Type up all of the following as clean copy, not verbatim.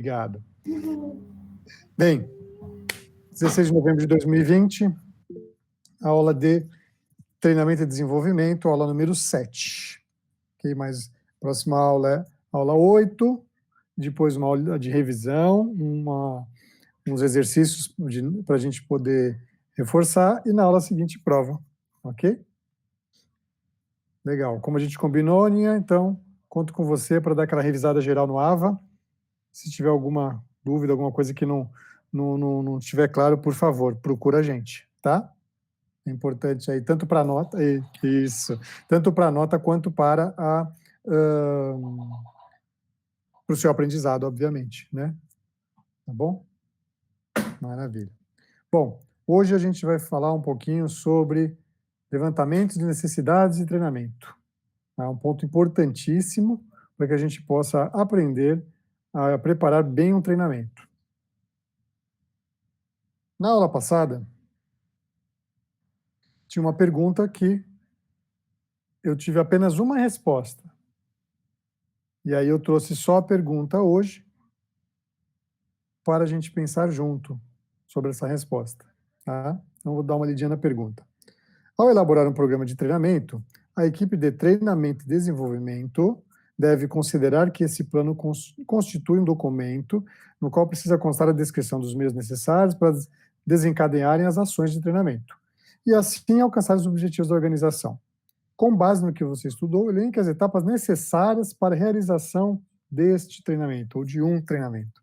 Obrigado. Bem, 16 de novembro de 2020, aula de treinamento e desenvolvimento, aula número 7. Okay, mas a próxima aula é aula 8, depois uma aula de revisão, uns exercícios para a gente poder reforçar, e na aula seguinte prova, ok? Legal. Como a gente combinou, Aninha, então conto com você para dar aquela revisada geral no AVA. Se tiver alguma dúvida, alguma coisa que não estiver claro, por favor, procura a gente, tá? É importante aí, tanto para a nota, isso, tanto para a nota quanto para o seu aprendizado, obviamente, né? Tá bom? Maravilha. Bom, hoje a gente vai falar um pouquinho sobre levantamento de necessidades e treinamento. É um ponto importantíssimo para que a gente possa aprender a preparar bem um treinamento. Na aula passada, tinha uma pergunta que eu tive apenas uma resposta. E aí eu trouxe só a pergunta hoje para a gente pensar junto sobre essa resposta. Tá? Então vou dar uma lidinha na pergunta. Ao elaborar um programa de treinamento, a equipe de treinamento e desenvolvimento deve considerar que esse plano constitui um documento no qual precisa constar a descrição dos meios necessários para desencadearem as ações de treinamento e assim alcançar os objetivos da organização. Com base no que você estudou, elenque as etapas necessárias para a realização deste treinamento, ou de um treinamento.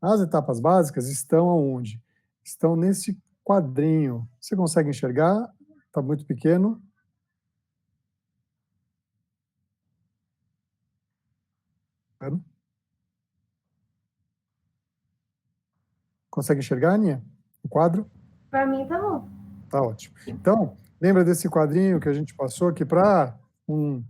As etapas básicas estão aonde? Estão nesse quadrinho. Você consegue enxergar? Está muito pequeno. Consegue enxergar, Aninha? O quadro? Para mim tá bom. Tá ótimo. Então, lembra desse quadrinho que a gente passou aqui para um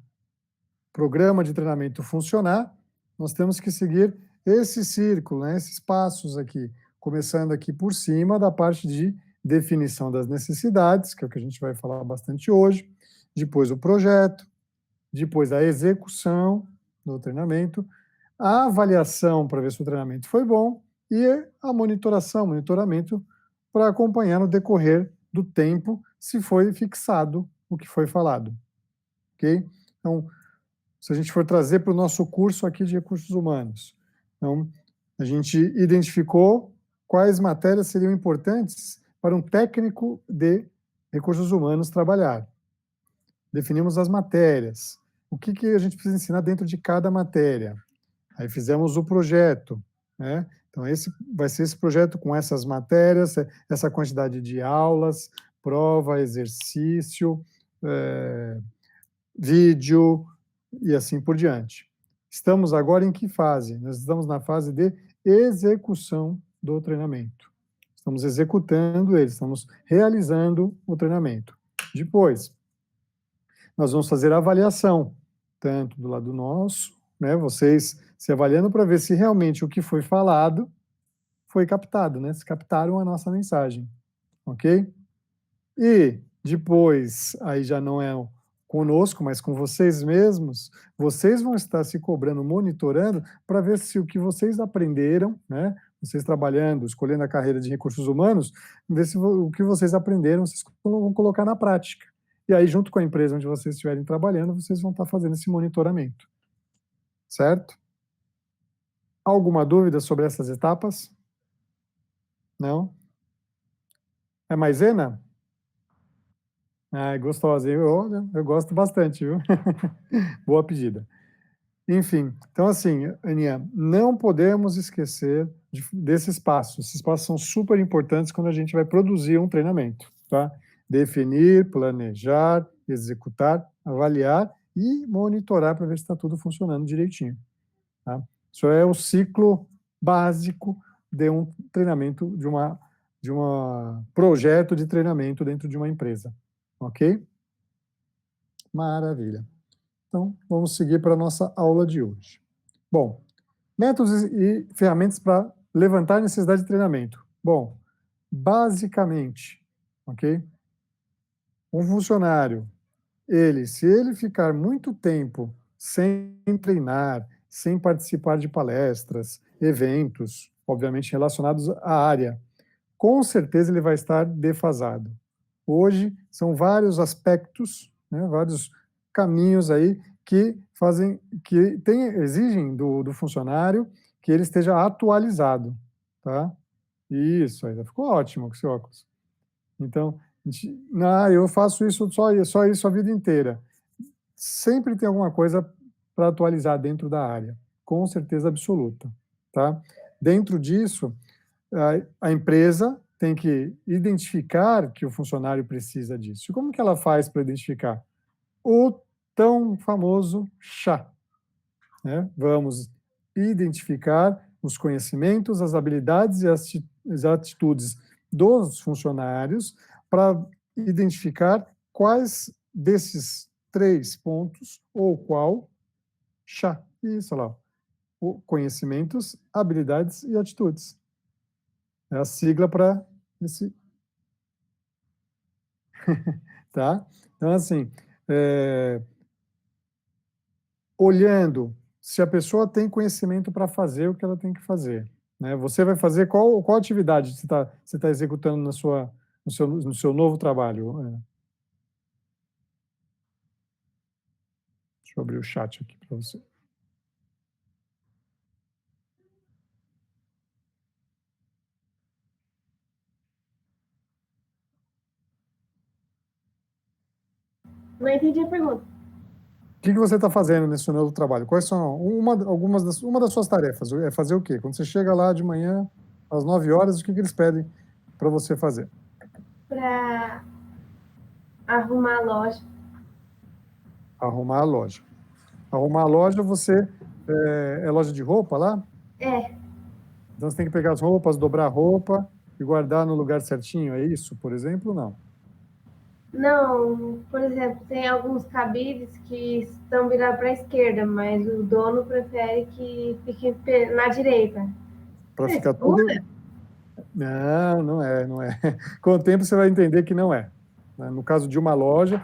programa de treinamento funcionar? Nós temos que seguir esse círculo, né, esses passos aqui, começando aqui por cima da parte de definição das necessidades, que é o que a gente vai falar bastante hoje, depois o projeto, depois a execução do treinamento, a avaliação para ver se o treinamento foi bom e a monitoramento para acompanhar no decorrer do tempo se foi fixado o que foi falado, ok? Então, se a gente for trazer para o nosso curso aqui de recursos humanos, então, a gente identificou quais matérias seriam importantes para um técnico de recursos humanos trabalhar. Definimos as matérias, o que a gente precisa ensinar dentro de cada matéria. Aí fizemos o projeto, né? Então, esse vai ser esse projeto com essas matérias, essa quantidade de aulas, prova, exercício, vídeo e assim por diante. Estamos agora em que fase? Nós estamos na fase de execução do treinamento. Estamos executando ele, estamos realizando o treinamento. Depois, nós vamos fazer a avaliação, tanto do lado nosso, né, vocês se avaliando para ver se realmente o que foi falado foi captado, né, se captaram a nossa mensagem, ok? E depois, aí já não é conosco, mas com vocês mesmos, vocês vão estar se cobrando, monitorando, para ver se o que vocês aprenderam, né, vocês trabalhando, escolhendo a carreira de recursos humanos, ver se o que vocês aprenderam, vocês vão colocar na prática. E aí, junto com a empresa onde vocês estiverem trabalhando, vocês vão estar fazendo esse monitoramento. Certo? Alguma dúvida sobre essas etapas? Não? É maisena? Ah, é gostosa. Eu gosto bastante, viu? Boa pedida. Enfim, então assim, Aninha, não podemos esquecer desses passos. Esses passos são super importantes quando a gente vai produzir um treinamento, tá? Definir, planejar, executar, avaliar e monitorar para ver se está tudo funcionando direitinho, tá? Isso é o ciclo básico de um treinamento, de um projeto de treinamento dentro de uma empresa, ok? Maravilha. Então, vamos seguir para a nossa aula de hoje. Bom, métodos e ferramentas para levantar necessidade de treinamento. Bom, basicamente, ok? Um funcionário, se ele ficar muito tempo sem treinar, sem participar de palestras, eventos, obviamente relacionados à área, com certeza ele vai estar defasado. Hoje são vários aspectos, né, vários caminhos aí que fazem, exigem do funcionário que ele esteja atualizado, tá? Isso, aí ficou ótimo com esse óculos. Então, eu faço isso só isso a vida inteira. Sempre tem alguma coisa para atualizar dentro da área, com certeza absoluta, tá? Dentro disso, a empresa tem que identificar que o funcionário precisa disso. E como que ela faz para identificar? O tão famoso chá, né? Vamos identificar os conhecimentos, as habilidades e as atitudes dos funcionários para identificar quais desses 3 pontos ou qual chá. Isso lá, conhecimentos, habilidades e atitudes. É a sigla para esse, tá? Então, assim, olhando se a pessoa tem conhecimento para fazer o que ela tem que fazer, né? Você vai fazer qual atividade você tá executando no seu novo trabalho? Deixa eu abrir o chat aqui para você. Não entendi a pergunta. O que você está fazendo nesse novo trabalho? Quais são uma das suas tarefas? É fazer o quê? Quando você chega lá de manhã, às 9 horas, o que eles pedem para você fazer? Para arrumar a loja. Arrumar a loja. Arrumar a loja, você é loja de roupa lá? É. Então você tem que pegar as roupas, dobrar a roupa e guardar no lugar certinho, é isso, por exemplo, não? Não, por exemplo, tem alguns cabides que estão virados para a esquerda, mas o dono prefere que fique na direita. Para É ficar escura? tudo. Não, não é. Com o tempo você vai entender que não é. No caso de uma loja,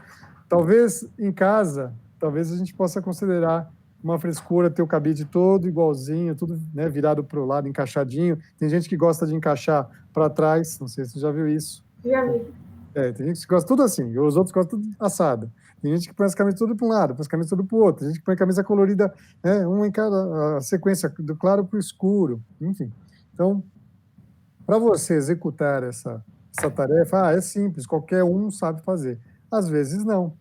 talvez em casa, talvez a gente possa considerar uma frescura ter o cabide todo igualzinho, tudo, né, virado para o lado, encaixadinho. Tem gente que gosta de encaixar para trás, não sei se você já viu isso. Já vi. Tem gente que gosta tudo assim, os outros gostam tudo assado. Tem gente que põe as camisas tudo para um lado, põe as camisas tudo para o outro. Tem gente que põe a camisa colorida, né, uma em cada a sequência, do claro para o escuro, enfim. Então, para você executar essa tarefa, é simples, qualquer um sabe fazer. Às vezes não.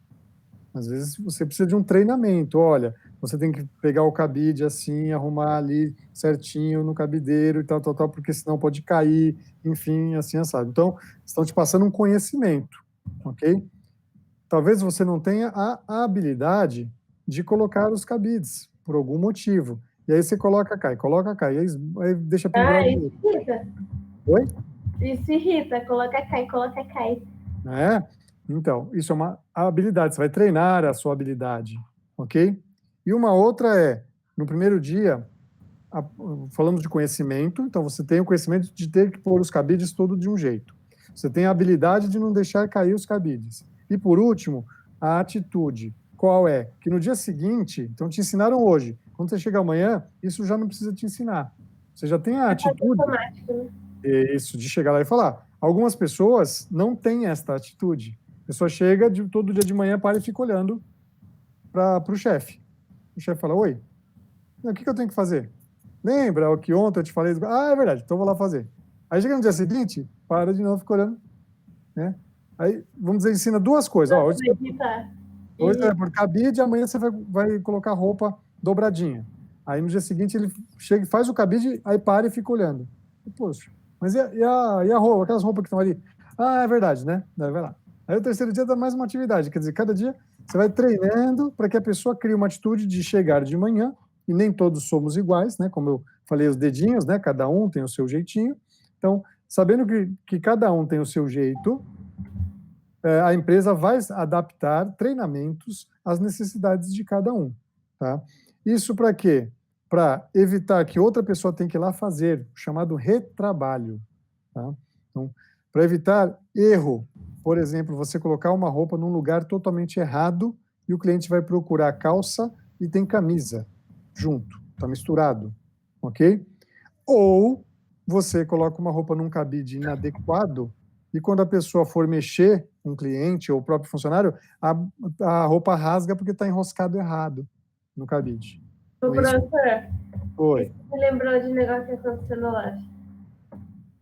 Às vezes você precisa de um treinamento. Olha, você tem que pegar o cabide assim, arrumar ali certinho no cabideiro e tal, porque senão pode cair, enfim, assim, assado. Então, estão te passando um conhecimento, ok? Talvez você não tenha a habilidade de colocar os cabides, por algum motivo. E aí você coloca cá, e aí deixa Ah, pendurado. isso irrita. Oi? Isso irrita. Coloca cai, coloca cai. Né? Então, isso é uma habilidade, você vai treinar a sua habilidade, ok? E uma outra é, no primeiro dia, falamos de conhecimento, então você tem o conhecimento de ter que pôr os cabides todo de um jeito. Você tem a habilidade de não deixar cair os cabides. E por último, a atitude. Qual é? Que no dia seguinte, então te ensinaram hoje, quando você chega amanhã, isso já não precisa te ensinar. Você já tem a atitude. Automático, né? Isso, de chegar lá e falar. Algumas pessoas não têm esta atitude. A pessoa chega todo dia de manhã, para e fica olhando para o chefe. O chefe fala, oi, o que eu tenho que fazer? Lembra o que ontem eu te falei? Ah, é verdade, então vou lá fazer. Aí chega no dia seguinte, para de novo, fica olhando. Né? Aí, vamos dizer, ensina duas coisas. Ó, hoje é por cabide, amanhã você vai colocar roupa dobradinha. Aí no dia seguinte ele chega, faz o cabide, aí para e fica olhando. E, poxa, mas e a roupa, aquelas roupas que estão ali? Ah, é verdade, né? Daí vai lá. Aí o terceiro dia dá mais uma atividade, quer dizer, cada dia você vai treinando para que a pessoa crie uma atitude de chegar de manhã, e nem todos somos iguais, né? Como eu falei, os dedinhos, né? Cada um tem o seu jeitinho. Então, sabendo que cada um tem o seu jeito, a empresa vai adaptar treinamentos às necessidades de cada um. Tá? Isso para quê? Para evitar que outra pessoa tenha que ir lá fazer, chamado retrabalho. Tá? Então, para evitar erro, por exemplo, você colocar uma roupa num lugar totalmente errado e o cliente vai procurar calça e tem camisa junto, está misturado, ok? Ou você coloca uma roupa num cabide inadequado e quando a pessoa for mexer, um cliente ou o próprio funcionário, a roupa rasga porque está enroscado errado no cabide. O Então, isso professor, foi. isso me lembrou de um negócio que aconteceu na loja. O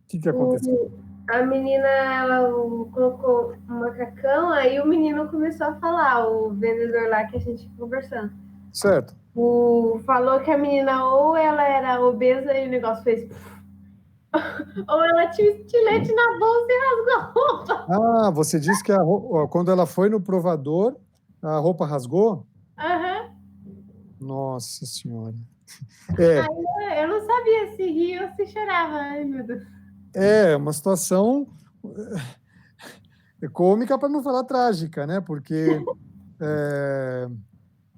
que aconteceu? A menina, ela colocou um macacão, aí o menino começou a falar, o vendedor lá que a gente conversando. Certo. Falou que a menina ou ela era obesa e o negócio fez... ou ela tinha estilete na bolsa e rasgou a roupa. Ah, você disse que quando ela foi no provador, a roupa rasgou? Aham. Nossa Senhora. Aí eu não sabia se ria ou se chorava. Ai, meu Deus. É uma situação cômica, para não falar trágica, né? Porque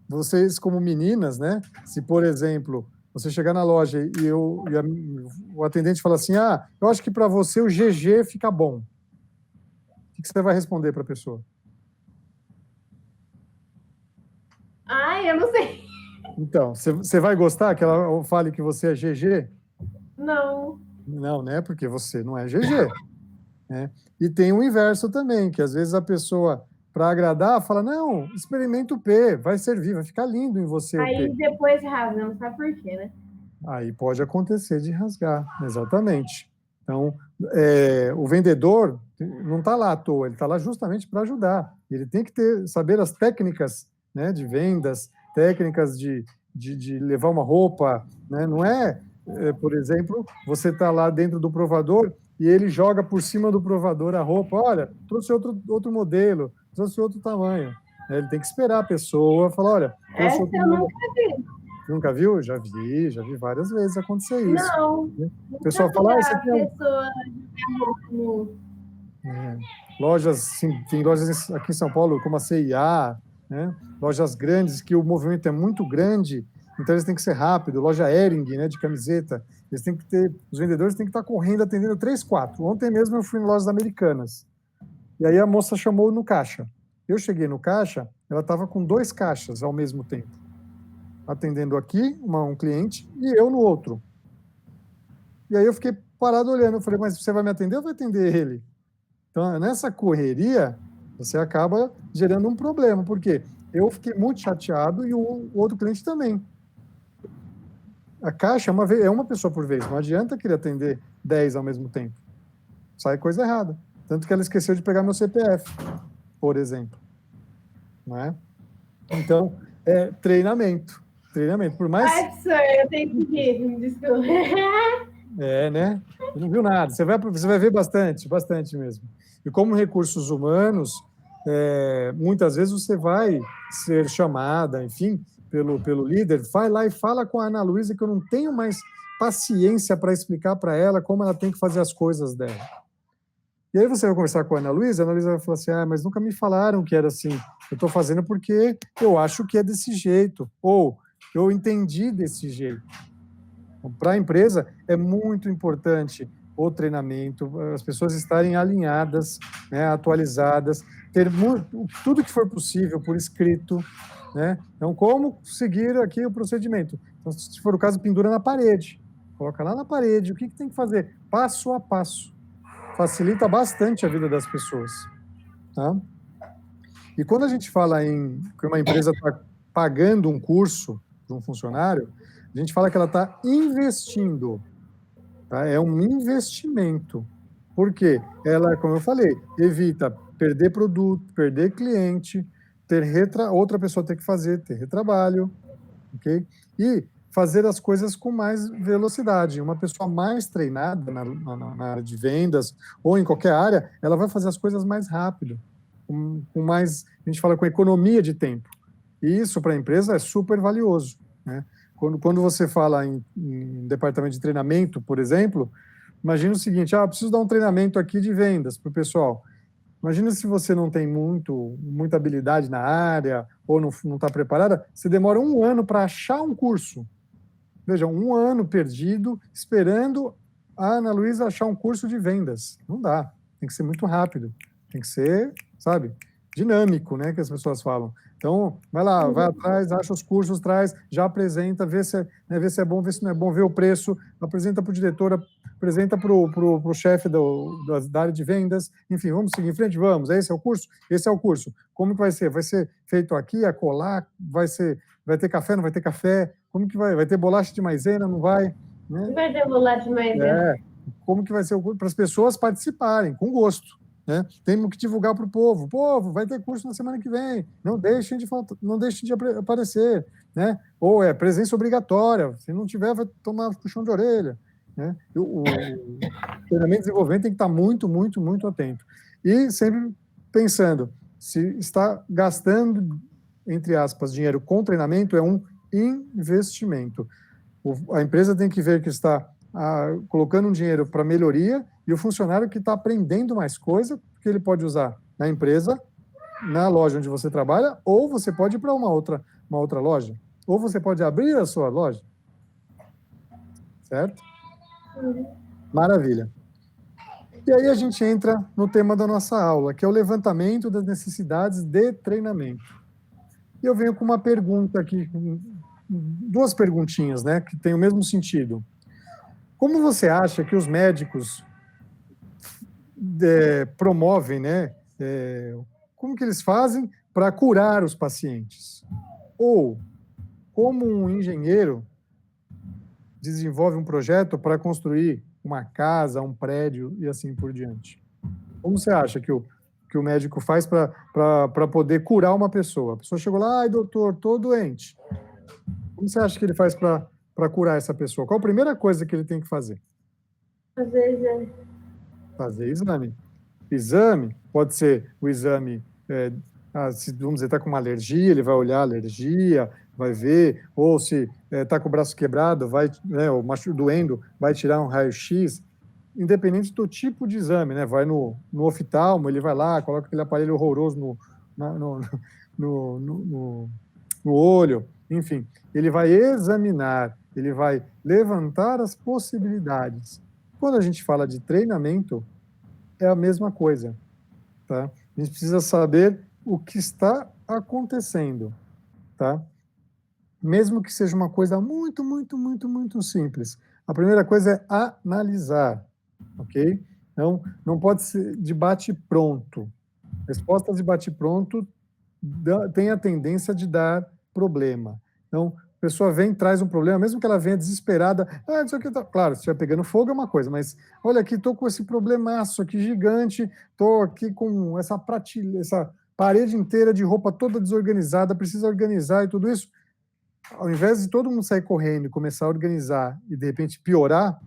vocês, como meninas, né? Se, por exemplo, você chegar na loja e o atendente fala assim: ah, eu acho que para você o GG fica bom. O que você vai responder para a pessoa? Ai, eu não sei. Então, você vai gostar que ela fale que você é GG? Não. Não, né? Porque você não é GG. Né? E tem o inverso também, que às vezes a pessoa, para agradar, fala: não, experimenta o P, vai servir, vai ficar lindo em você o Aí P. depois rasga, não sabe por quê, né? Aí pode acontecer de rasgar, exatamente. Então, o vendedor não está lá à toa, ele está lá justamente para ajudar. Ele tem que saber as técnicas, né, de vendas, técnicas de levar uma roupa. Né? Não por exemplo, você está lá dentro do provador e ele joga por cima do provador a roupa. Olha, trouxe outro modelo, trouxe outro tamanho. Ele tem que esperar a pessoa falar: olha, trouxe Essa outro eu modelo. nunca vi. Nunca viu? Já vi várias vezes acontecer isso. Não, Né? O nunca pessoal vi fala: você a tem pessoa jogar roupa no... lojas, sim, tem lojas aqui em São Paulo, como a CIA, né? Lojas grandes, que o movimento é muito grande, então eles têm que ser rápido. Loja Hering, né, de camiseta, eles têm que ter, os vendedores têm que estar correndo, atendendo 3, 4. Ontem mesmo eu fui em lojas americanas, e aí a moça chamou no caixa. Eu cheguei no caixa, ela estava com 2 caixas ao mesmo tempo, atendendo aqui um cliente e eu no outro. E aí eu fiquei parado olhando, eu falei: mas você vai me atender ou vai atender ele? Então, nessa correria, você acaba gerando um problema, porque eu fiquei muito chateado e o outro cliente também. A caixa é uma pessoa por vez, não adianta querer atender 10 ao mesmo tempo. Sai coisa errada. Tanto que ela esqueceu de pegar meu CPF, por exemplo. Não é? Então, treinamento. Treinamento. Por mais. Ai, professor, eu tenho que rir, me desculpa. Né? Você não viu nada. Você vai ver bastante, bastante mesmo. E como recursos humanos, muitas vezes você vai ser chamada, enfim, pelo líder, vai lá e fala com a Ana Luísa que eu não tenho mais paciência para explicar para ela como ela tem que fazer as coisas dela. E aí você vai conversar com a Ana Luísa vai falar assim: ah, mas nunca me falaram que era assim. Eu estou fazendo porque eu acho que é desse jeito. Ou eu entendi desse jeito. Para a empresa, é muito importante o treinamento, as pessoas estarem alinhadas, né, atualizadas, ter tudo que for possível por escrito. Né? Então, como seguir aqui o procedimento? Então, se for o caso, pendura na parede. Coloca lá na parede. O que tem que fazer? Passo a passo. Facilita bastante a vida das pessoas. Tá? E quando a gente fala em que uma empresa está pagando um curso para um funcionário, a gente fala que ela está investindo. Tá? É um investimento. Por quê? Ela, como eu falei, evita perder produto, perder cliente, outra pessoa ter que fazer, ter retrabalho, ok? E fazer as coisas com mais velocidade. Uma pessoa mais treinada na área de vendas ou em qualquer área, ela vai fazer as coisas mais rápido, com mais, a gente fala, com economia de tempo. E isso para a empresa é super valioso. Né? Quando você fala em departamento de treinamento, por exemplo, imagina o seguinte: eu preciso dar um treinamento aqui de vendas para o pessoal. Imagina se você não tem muita habilidade na área ou não está preparada, você demora 1 ano para achar um curso. Veja, 1 ano perdido esperando a Ana Luísa achar um curso de vendas. Não dá. Tem que ser muito rápido. Tem que ser, sabe, dinâmico, né, que as pessoas falam. Então, vai lá, vai atrás, acha os cursos, traz, já apresenta, vê se é bom, vê se não é bom, vê o preço, apresenta para o diretor, apresenta para o chefe da área de vendas, enfim, vamos seguir em frente? Vamos, esse é o curso? Esse é o curso. Como que vai ser? Vai ser feito aqui, acolá? Vai ter café, não vai ter café? Como que vai? Vai ter bolacha de maisena, não vai? Né? Vai ter bolacha de maisena. Como que vai ser o curso? Para as pessoas participarem, com gosto. Né? Temos que divulgar para o povo. Povo, vai ter curso na semana que vem. Não deixem de aparecer. Né? Ou é presença obrigatória. Se não tiver, vai tomar puxão de orelha. Né? O treinamento e desenvolvimento tem que estar muito, muito, muito atento. E sempre pensando, se está gastando, entre aspas, dinheiro com treinamento, é um investimento. A empresa tem que ver que está colocando um dinheiro para melhoria e o funcionário que está aprendendo mais coisa, que ele pode usar na empresa, na loja onde você trabalha, ou você pode ir para uma outra loja, ou você pode abrir a sua loja. Certo? Maravilha. E aí a gente entra no tema da nossa aula, que é o levantamento das necessidades de treinamento. E eu venho com uma pergunta aqui, duas perguntinhas, né, que tem o mesmo sentido. Como você acha que os médicos promovem, né? Como que eles fazem para curar os pacientes? Ou como um engenheiro desenvolve um projeto para construir uma casa, um prédio e assim por diante? Como você acha que o médico faz para poder curar uma pessoa? A pessoa chegou lá, ai, doutor, estou doente. Como você acha que ele faz para curar essa pessoa? Qual a primeira coisa que ele tem que fazer? Fazer exame. Fazer exame. Exame pode ser o exame, se vamos dizer, está com uma alergia, ele vai olhar a alergia, vai ver, ou se está com o braço quebrado, vai, né, ou doendo, vai tirar um raio-x, independente do tipo de exame, né? Vai no oftalmo, ele vai lá, coloca aquele aparelho horroroso no olho, enfim, ele vai examinar, ele vai levantar as possibilidades. Quando a gente fala de treinamento, é a mesma coisa, tá? A gente precisa saber o que está acontecendo, tá? Mesmo que seja uma coisa muito, muito, muito, muito simples. A primeira coisa é analisar, ok? Então, não pode ser de bate-pronto. Respostas de bate-pronto têm a tendência de dar problema. Então, a pessoa vem, traz um problema, mesmo que ela venha desesperada, isso aqui tá... Claro, se estiver pegando fogo é uma coisa, mas olha aqui, estou com esse problemaço aqui gigante, estou aqui com essa parede inteira de roupa toda desorganizada, precisa organizar e tudo isso. Ao invés de todo mundo sair correndo e começar a organizar e de repente piorar,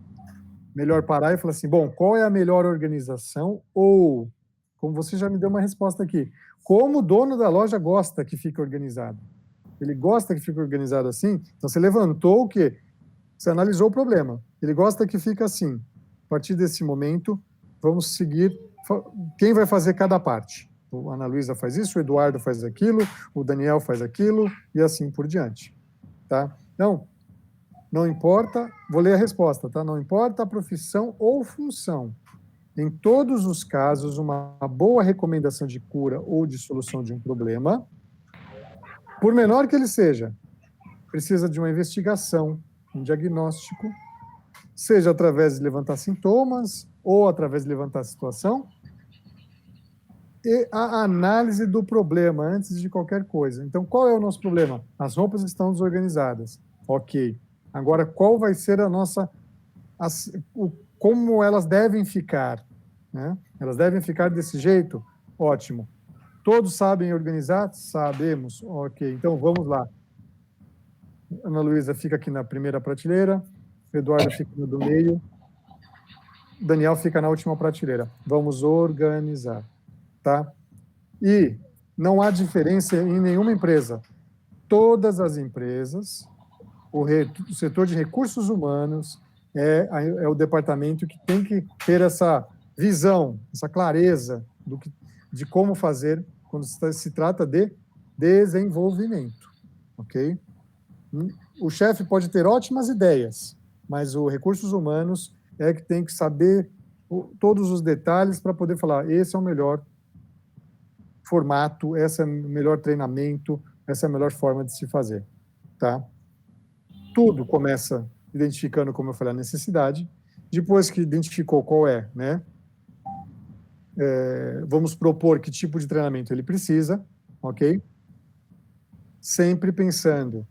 melhor parar e falar assim, bom, qual é a melhor organização? Ou, como você já me deu uma resposta aqui, como o dono da loja gosta que fique organizado? Ele gosta que fique organizado assim? Então, você levantou o quê? Você analisou o problema. Ele gosta que fique assim. A partir desse momento, vamos seguir. Quem vai fazer cada parte? A Ana Luísa faz isso, o Eduardo faz aquilo, o Daniel faz aquilo, e assim por diante. Tá? Então, não importa, vou ler a resposta, tá? Não importa a profissão ou função. Em todos os casos, uma boa recomendação de cura ou de solução de um problema, por menor que ele seja, precisa de uma investigação, um diagnóstico, seja através de levantar sintomas ou através de levantar a situação, e a análise do problema antes de qualquer coisa. Então, qual é o nosso problema? As roupas estão desorganizadas. Ok. Agora, qual vai ser como elas devem ficar? Né? Elas devem ficar desse jeito? Ótimo. Todos sabem organizar? Sabemos. Ok, então vamos lá. Ana Luísa fica aqui na primeira prateleira, Eduardo fica no do meio, Daniel fica na última prateleira. Vamos organizar, tá? E não há diferença em nenhuma empresa. Todas as empresas, o setor de recursos humanos é o departamento que tem que ter essa visão, essa clareza de como fazer quando se trata de desenvolvimento, ok? O chefe pode ter ótimas ideias, mas o recursos humanos é que tem que saber todos os detalhes para poder falar, esse é o melhor formato, esse é o melhor treinamento, essa é a melhor forma de se fazer, tá? Tudo começa identificando, como eu falei, a necessidade. Depois que identificou qual é, né? Vamos propor que tipo de treinamento ele precisa, ok? Sempre pensando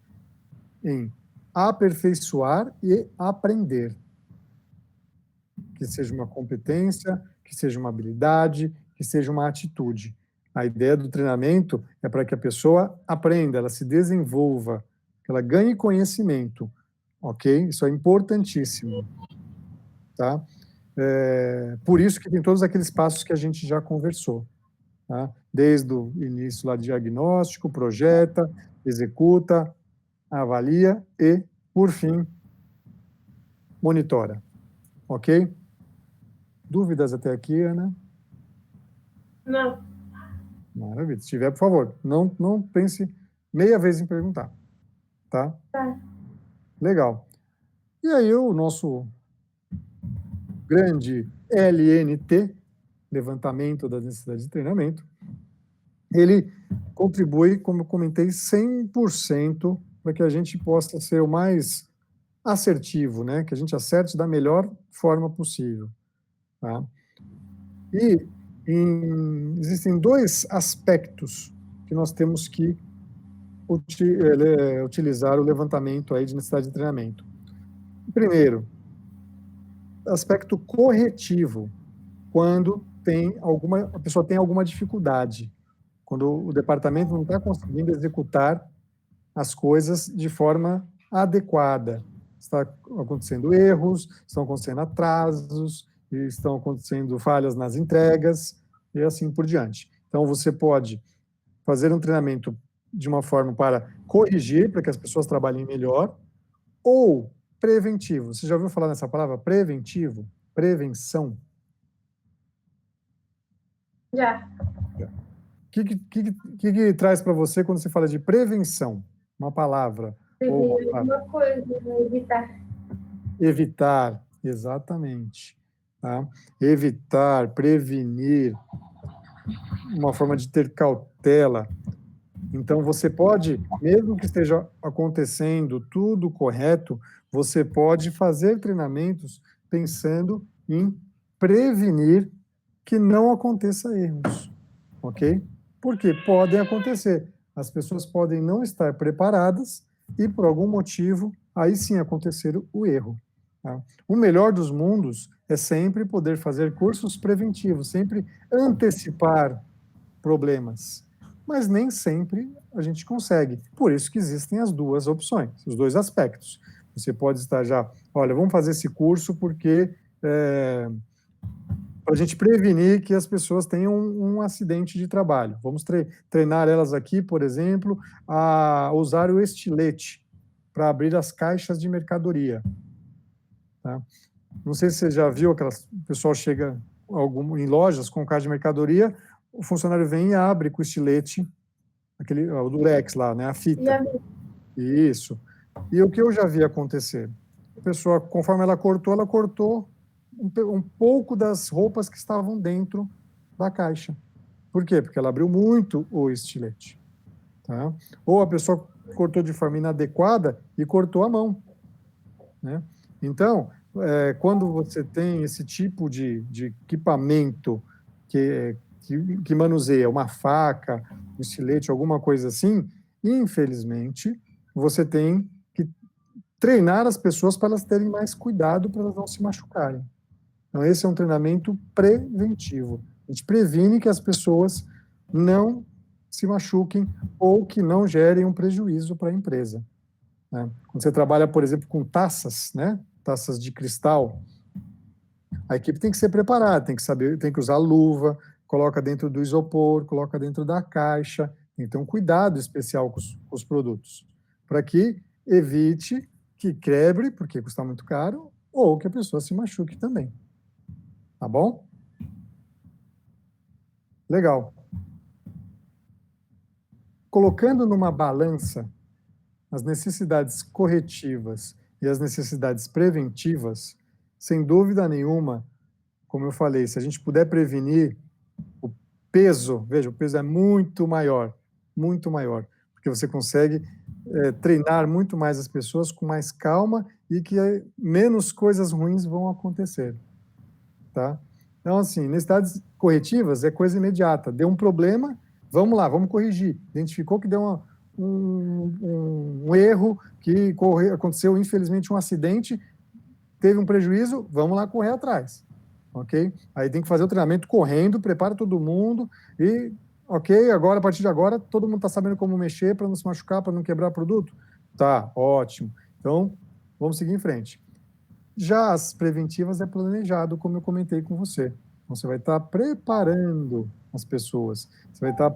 em aperfeiçoar e aprender. Que seja uma competência, que seja uma habilidade, que seja uma atitude. A ideia do treinamento é para que a pessoa aprenda, ela se desenvolva, que ela ganhe conhecimento, ok? Isso é importantíssimo, tá? Por isso que tem todos aqueles passos que a gente já conversou, tá? Desde o início lá, diagnóstico, projeta, executa, avalia e, por fim, monitora, ok? Dúvidas até aqui, Ana? Não. Maravilha. Se tiver, por favor, não pense meia vez em perguntar, tá? Tá. Legal. E aí o nosso grande LNT, levantamento das necessidades de treinamento, ele contribui, como eu comentei, 100% para que a gente possa ser o mais assertivo, né? Que a gente acerte da melhor forma possível, tá? E existem dois aspectos que nós temos que utilizar o levantamento aí de necessidade de treinamento. Primeiro, aspecto corretivo, quando a pessoa tem alguma dificuldade, quando o departamento não está conseguindo executar as coisas de forma adequada. Está acontecendo erros, estão acontecendo atrasos, estão acontecendo falhas nas entregas e assim por diante. Então, você pode fazer um treinamento de uma forma para corrigir, para que as pessoas trabalhem melhor, ou preventivo. Você já ouviu falar nessa palavra? Preventivo? Prevenção? Já. O que traz para você quando você fala de prevenção? Uma palavra. Ou uma Prevenir frase. alguma coisa, evitar. Evitar, exatamente. Tá? Evitar, prevenir, uma forma de ter cautela. Então, você pode, mesmo que esteja acontecendo tudo correto, você pode fazer treinamentos pensando em prevenir que não aconteça erros, ok? Porque podem acontecer. As pessoas podem não estar preparadas e, por algum motivo, aí sim acontecer o erro. Tá? O melhor dos mundos é sempre poder fazer cursos preventivos, sempre antecipar problemas. Mas nem sempre a gente consegue. Por isso que existem as duas opções, os dois aspectos. Você pode estar já, olha, vamos fazer esse curso porque para a gente prevenir que as pessoas tenham um acidente de trabalho. Vamos treinar elas aqui, por exemplo, a usar o estilete para abrir as caixas de mercadoria. Tá? Não sei se você já viu, o pessoal chega em lojas com caixa de mercadoria, o funcionário vem e abre com o estilete, o durex lá, né, a fita. Isso. E o que eu já vi acontecer? A pessoa, conforme ela cortou um pouco das roupas que estavam dentro da caixa. Por quê? Porque ela abriu muito o estilete. Tá? Ou a pessoa cortou de forma inadequada e cortou a mão. Né? Então, quando você tem esse tipo de equipamento que manuseia uma faca, um estilete, alguma coisa assim, infelizmente, você tem que treinar as pessoas para elas terem mais cuidado, para elas não se machucarem. Então, esse é um treinamento preventivo. A gente previne que as pessoas não se machuquem ou que não gerem um prejuízo para a empresa. Né? Quando você trabalha, por exemplo, com taças, né? Taças de cristal, a equipe tem que ser preparada, tem que saber, tem que usar luva, coloca dentro do isopor, coloca dentro da caixa, tem que ter um cuidado especial com os produtos, para que evite que quebre, porque custa muito caro, ou que a pessoa se machuque também. Tá bom? Legal. Colocando numa balança as necessidades corretivas e as necessidades preventivas, sem dúvida nenhuma, como eu falei, se a gente puder prevenir Peso, veja, o peso é muito maior, porque você consegue treinar muito mais as pessoas com mais calma e que menos coisas ruins vão acontecer, tá? Então, assim, necessidades corretivas é coisa imediata. Deu um problema, vamos lá, vamos corrigir. Identificou que deu um erro, que aconteceu, infelizmente, um acidente, teve um prejuízo, vamos lá correr atrás, ok? Aí tem que fazer o treinamento correndo, prepara todo mundo e, ok, agora, a partir de agora, todo mundo está sabendo como mexer para não se machucar, para não quebrar produto? Tá, ótimo. Então, vamos seguir em frente. Já as preventivas é planejado, como eu comentei com você. Então, você vai estar preparando as pessoas, você vai estar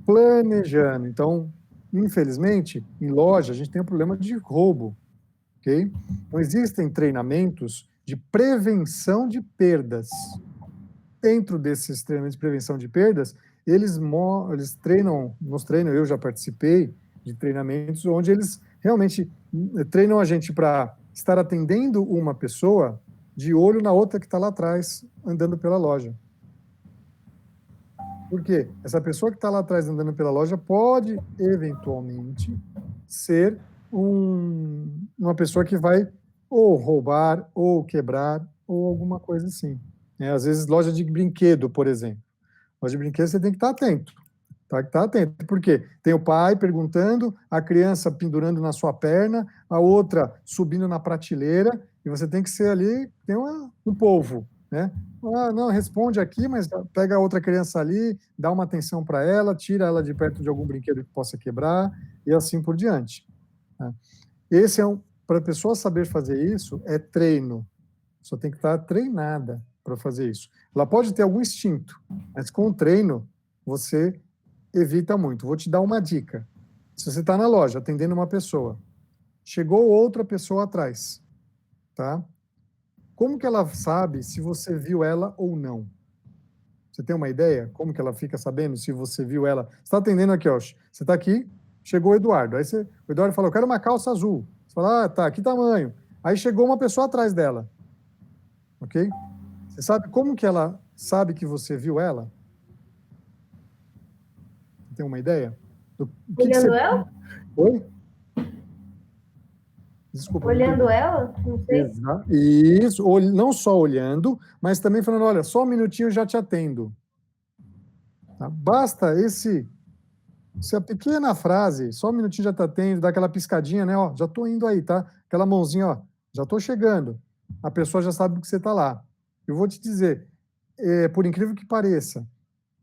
planejando. Então, infelizmente, em loja, a gente tem um problema de roubo, ok? Então, existem treinamentos de prevenção de perdas. Dentro desses treinamentos de prevenção de perdas, eles treinam, eu já participei de treinamentos onde eles realmente treinam a gente para estar atendendo uma pessoa de olho na outra que está lá atrás, andando pela loja. Por quê? Essa pessoa que está lá atrás andando pela loja pode, eventualmente, ser uma pessoa que vai ou roubar, ou quebrar, ou alguma coisa assim. Às vezes, loja de brinquedo, por exemplo. Loja de brinquedo, você tem que estar atento. Tá que estar atento. Por quê? Tem o pai perguntando, a criança pendurando na sua perna, a outra subindo na prateleira, e você tem que ser ali, tem um polvo, né? Ah, não, responde aqui, mas pega a outra criança ali, dá uma atenção para ela, tira ela de perto de algum brinquedo que possa quebrar, e assim por diante. Né? Esse para a pessoa saber fazer isso, é treino. Só tem que estar treinada para fazer isso. Ela pode ter algum instinto, mas com o treino, você evita muito. Vou te dar uma dica. Se você está na loja atendendo uma pessoa, chegou outra pessoa atrás, tá? Como que ela sabe se você viu ela ou não? Você tem uma ideia? Como que ela fica sabendo se você viu ela? Você está atendendo aqui, ó. Você está aqui, chegou o Eduardo. Aí o Eduardo falou, eu quero uma calça azul. Você fala, tá, que tamanho? Aí chegou uma pessoa atrás dela. Ok? Você sabe como que ela sabe que você viu ela? Você tem uma ideia? Olhando ela? Oi? Desculpa. Olhando ela? Não sei. Isso, não só olhando, mas também falando, olha, só um minutinho eu já te atendo. Tá? Basta essa pequena frase, só um minutinho já te atendo, dá aquela piscadinha, né? Ó, já tô indo aí, tá? Aquela mãozinha, ó, já tô chegando. A pessoa já sabe que você tá lá. Eu vou te dizer, por incrível que pareça,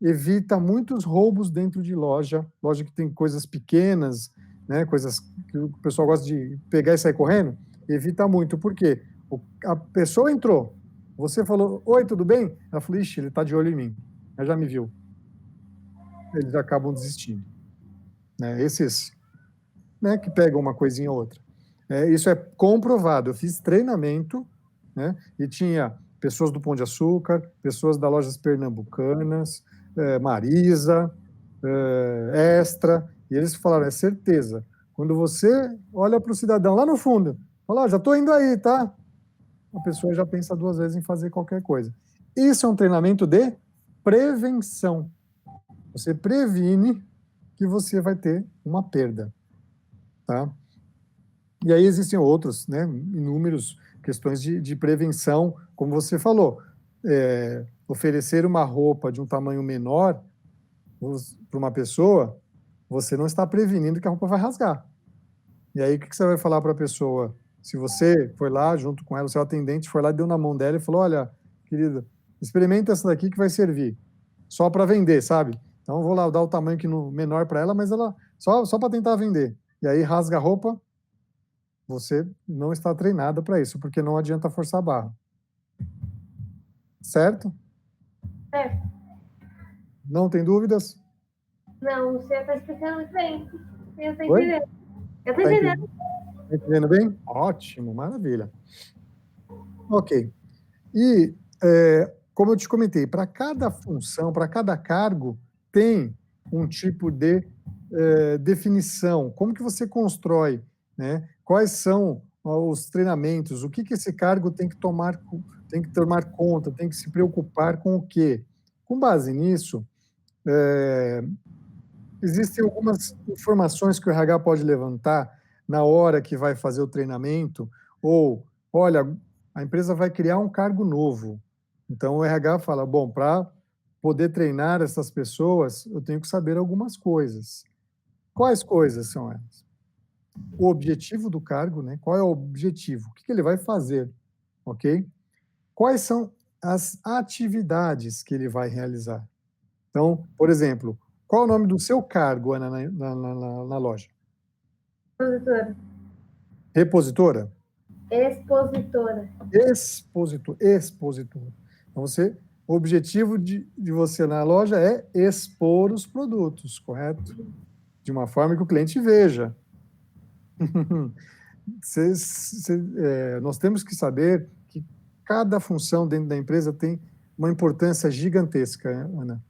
evita muitos roubos dentro de loja que tem coisas pequenas, né, coisas que o pessoal gosta de pegar e sair correndo, evita muito. Por quê? A pessoa entrou, você falou, oi, tudo bem? Ela falou, ixi, ele está de olho em mim, ela já me viu. Eles acabam desistindo. Né? Esses, né, que pegam uma coisinha ou outra. Isso é comprovado. Eu fiz treinamento, né, e tinha pessoas do Pão de Açúcar, pessoas das lojas pernambucanas, Marisa, Extra, e eles falaram, é certeza. Quando você olha para o cidadão lá no fundo, fala, já estou indo aí, tá? A pessoa já pensa duas vezes em fazer qualquer coisa. Isso é um treinamento de prevenção. Você previne que você vai ter uma perda, tá? E aí existem outros, né, inúmeros questões de prevenção, como você falou, oferecer uma roupa de um tamanho menor para uma pessoa, você não está prevenindo que a roupa vai rasgar. E aí, o que você vai falar para a pessoa? Se você foi lá junto com ela, o seu atendente foi lá, deu na mão dela e falou, olha, querida, experimenta essa daqui que vai servir. Só para vender, sabe? Então, eu vou lá dar o tamanho que menor para ela, mas ela só para tentar vender. E aí, rasga a roupa, você não está treinado para isso, porque não adianta forçar a barra. Certo? Certo. Não tem dúvidas? Não, você está explicando muito bem. Eu estou Oi? entendendo. Eu estou Tá entendendo. entendendo bem? Ótimo, maravilha. Ok. E, como eu te comentei, para cada função, para cada cargo, tem um tipo de definição. Como que você constrói, né? Quais são os treinamentos? O que esse cargo tem que tomar conta? Tem que se preocupar com o quê? Com base nisso, existem algumas informações que o RH pode levantar na hora que vai fazer o treinamento, ou, olha, a empresa vai criar um cargo novo. Então, o RH fala, bom, para poder treinar essas pessoas, eu tenho que saber algumas coisas. Quais coisas são elas? O objetivo do cargo, né? Qual é o objetivo? O que ele vai fazer? Ok? Quais são as atividades que ele vai realizar? Então, por exemplo, qual é o nome do seu cargo, Ana, na loja? Expositora. Repositora? Expositora. Expositor. Então, o objetivo de você na loja é expor os produtos, correto? De uma forma que o cliente veja. Nós temos que saber que cada função dentro da empresa tem uma importância gigantesca, Ana.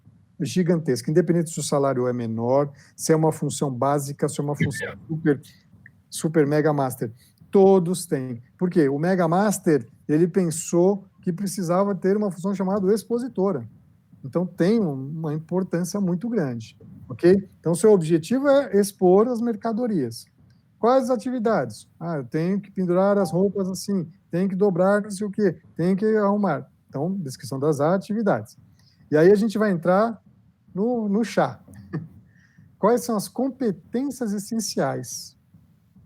Gigantesca, independente se o salário é menor, se é uma função básica, se é uma função super mega master. Todos têm. Por quê? O mega master, ele pensou que precisava ter uma função chamada expositora. Então, tem uma importância muito grande, ok? Então, seu objetivo é expor as mercadorias. Quais as atividades? Eu tenho que pendurar as roupas assim, tenho que dobrar não sei o quê, tenho que arrumar. Então, descrição das atividades. E aí a gente vai entrar no chá. Quais são as competências essenciais?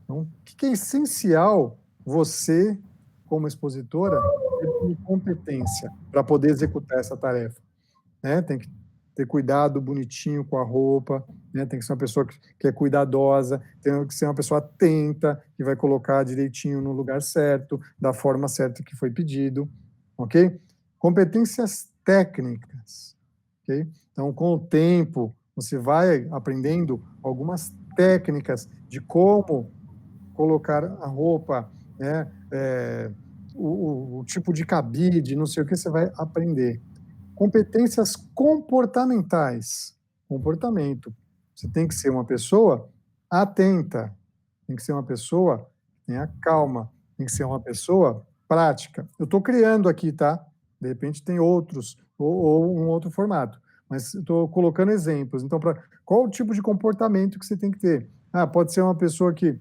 Então, o que é essencial você, como expositora, ter como competência para poder executar essa tarefa? Né? Tem que ter cuidado bonitinho com a roupa, né? Tem que ser uma pessoa que é cuidadosa, tem que ser uma pessoa atenta, que vai colocar direitinho no lugar certo, da forma certa que foi pedido, ok? Competências técnicas, ok? Então, com o tempo, você vai aprendendo algumas técnicas de como colocar a roupa, né? O tipo de cabide, não sei o que, você vai aprender. Competências comportamentais. Comportamento. Você tem que ser uma pessoa atenta, tem que ser uma pessoa que tenha calma, tem que ser uma pessoa prática. Eu estou criando aqui, tá? De repente tem outros, ou um outro formato, mas estou colocando exemplos. Então, qual o tipo de comportamento que você tem que ter? Pode ser uma pessoa que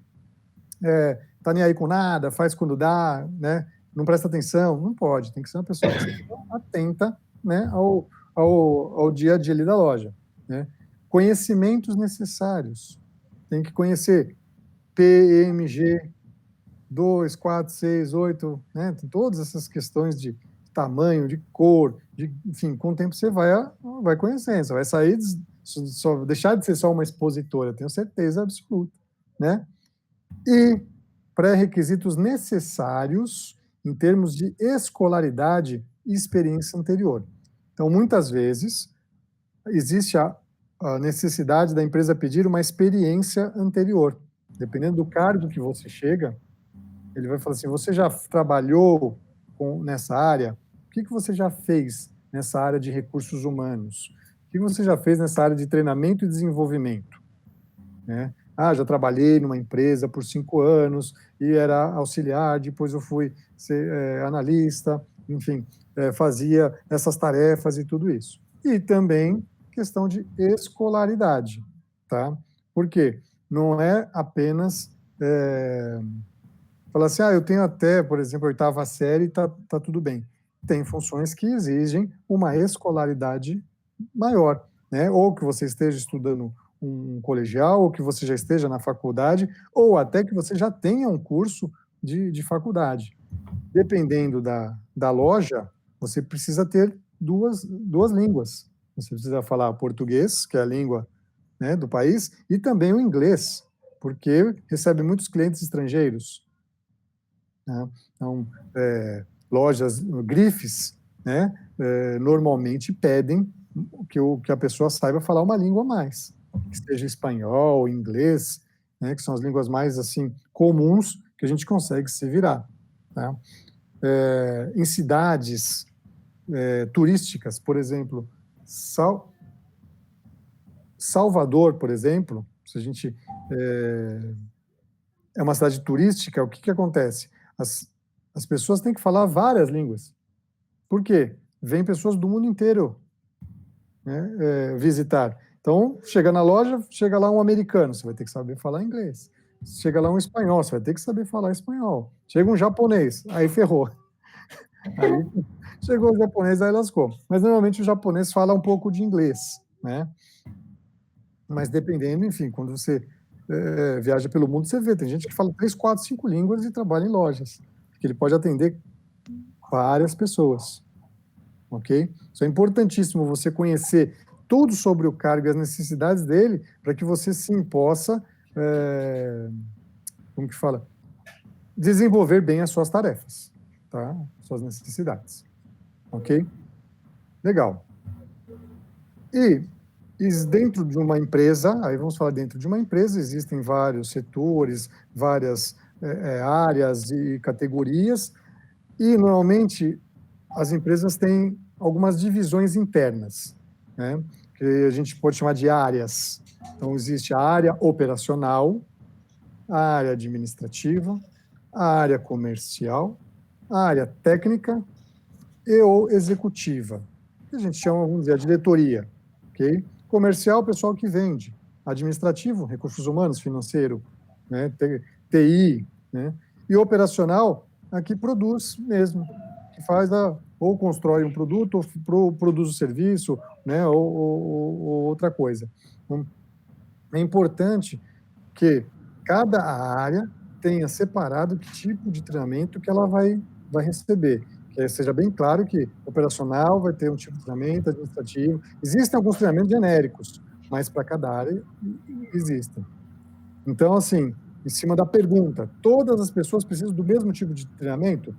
tá nem aí com nada, faz quando dá, né? Não presta atenção. Não pode, tem que ser uma pessoa que seja atenta, né, ao dia a dia ali da loja, né? Conhecimentos necessários. Tem que conhecer PMG 2, 4, 6, 8, né? Tem todas essas questões de tamanho, de cor, enfim, com o tempo você vai conhecendo, você vai sair, só deixar de ser só uma expositora, tenho certeza absoluta, né? E pré-requisitos necessários em termos de escolaridade e experiência anterior. Então, muitas vezes, existe a necessidade da empresa pedir uma experiência anterior. Dependendo do cargo que você chega, ele vai falar assim, você já trabalhou nessa área? O que você já fez nessa área de recursos humanos? O que você já fez nessa área de treinamento e desenvolvimento? Né? Já trabalhei numa empresa por 5 anos e era auxiliar, depois eu fui ser analista, enfim, fazia essas tarefas e tudo isso. E também questão de escolaridade, tá? Por quê? Não é apenas falar assim, eu tenho até, por exemplo, a 8ª série, tá tudo bem. Tem funções que exigem uma escolaridade maior, né? Ou que você esteja estudando um colegial, ou que você já esteja na faculdade, ou até que você já tenha um curso de faculdade. Dependendo da loja, você precisa ter duas línguas. Você precisa falar português, que é a língua, né, do país, e também o inglês, porque recebe muitos clientes estrangeiros. Né? Então, lojas, grifes, né, normalmente pedem que a pessoa saiba falar uma língua a mais, que seja espanhol, inglês, né, que são as línguas mais assim comuns que a gente consegue se virar. Tá? Em cidades turísticas, por exemplo, Salvador, por exemplo, se a gente é uma cidade turística, o que acontece? As pessoas têm que falar várias línguas. Por quê? Vêm pessoas do mundo inteiro. né, visitar. Então, chega na loja, chega lá um americano, você vai ter que saber falar inglês. Chega lá um espanhol, você vai ter que saber falar espanhol. Chega um japonês, aí ferrou. Aí chegou o japonês, aí lascou. Mas normalmente o japonês fala um pouco de inglês, né? Mas dependendo, enfim, quando você viaja pelo mundo, você vê, tem gente que fala 3, 4, 5 línguas e trabalha em lojas, porque ele pode atender várias pessoas, ok? Isso é importantíssimo, você conhecer tudo sobre o cargo e as necessidades dele, para que você sim possa, como que fala? Desenvolver bem as suas tarefas, tá? Suas necessidades, ok? Legal. E dentro de uma empresa, aí vamos falar dentro de uma empresa, existem vários setores, várias áreas e categorias, e normalmente as empresas têm algumas divisões internas, né, que a gente pode chamar de áreas. Então, existe a área operacional, a área administrativa, a área comercial, a área técnica e ou executiva, que a gente chama, vamos dizer, a diretoria, ok? Comercial, o pessoal que vende. Administrativo, recursos humanos, financeiro, né, TI, né? E operacional, a que produz mesmo, que faz ou constrói um produto, ou produz o serviço, né, ou outra coisa. Então, é importante que cada área tenha separado que tipo de treinamento que ela vai receber. Que seja bem claro que operacional vai ter um tipo de treinamento, administrativo. Existem alguns treinamentos genéricos, mas para cada área existem. Então, assim, em cima da pergunta, todas as pessoas precisam do mesmo tipo de treinamento?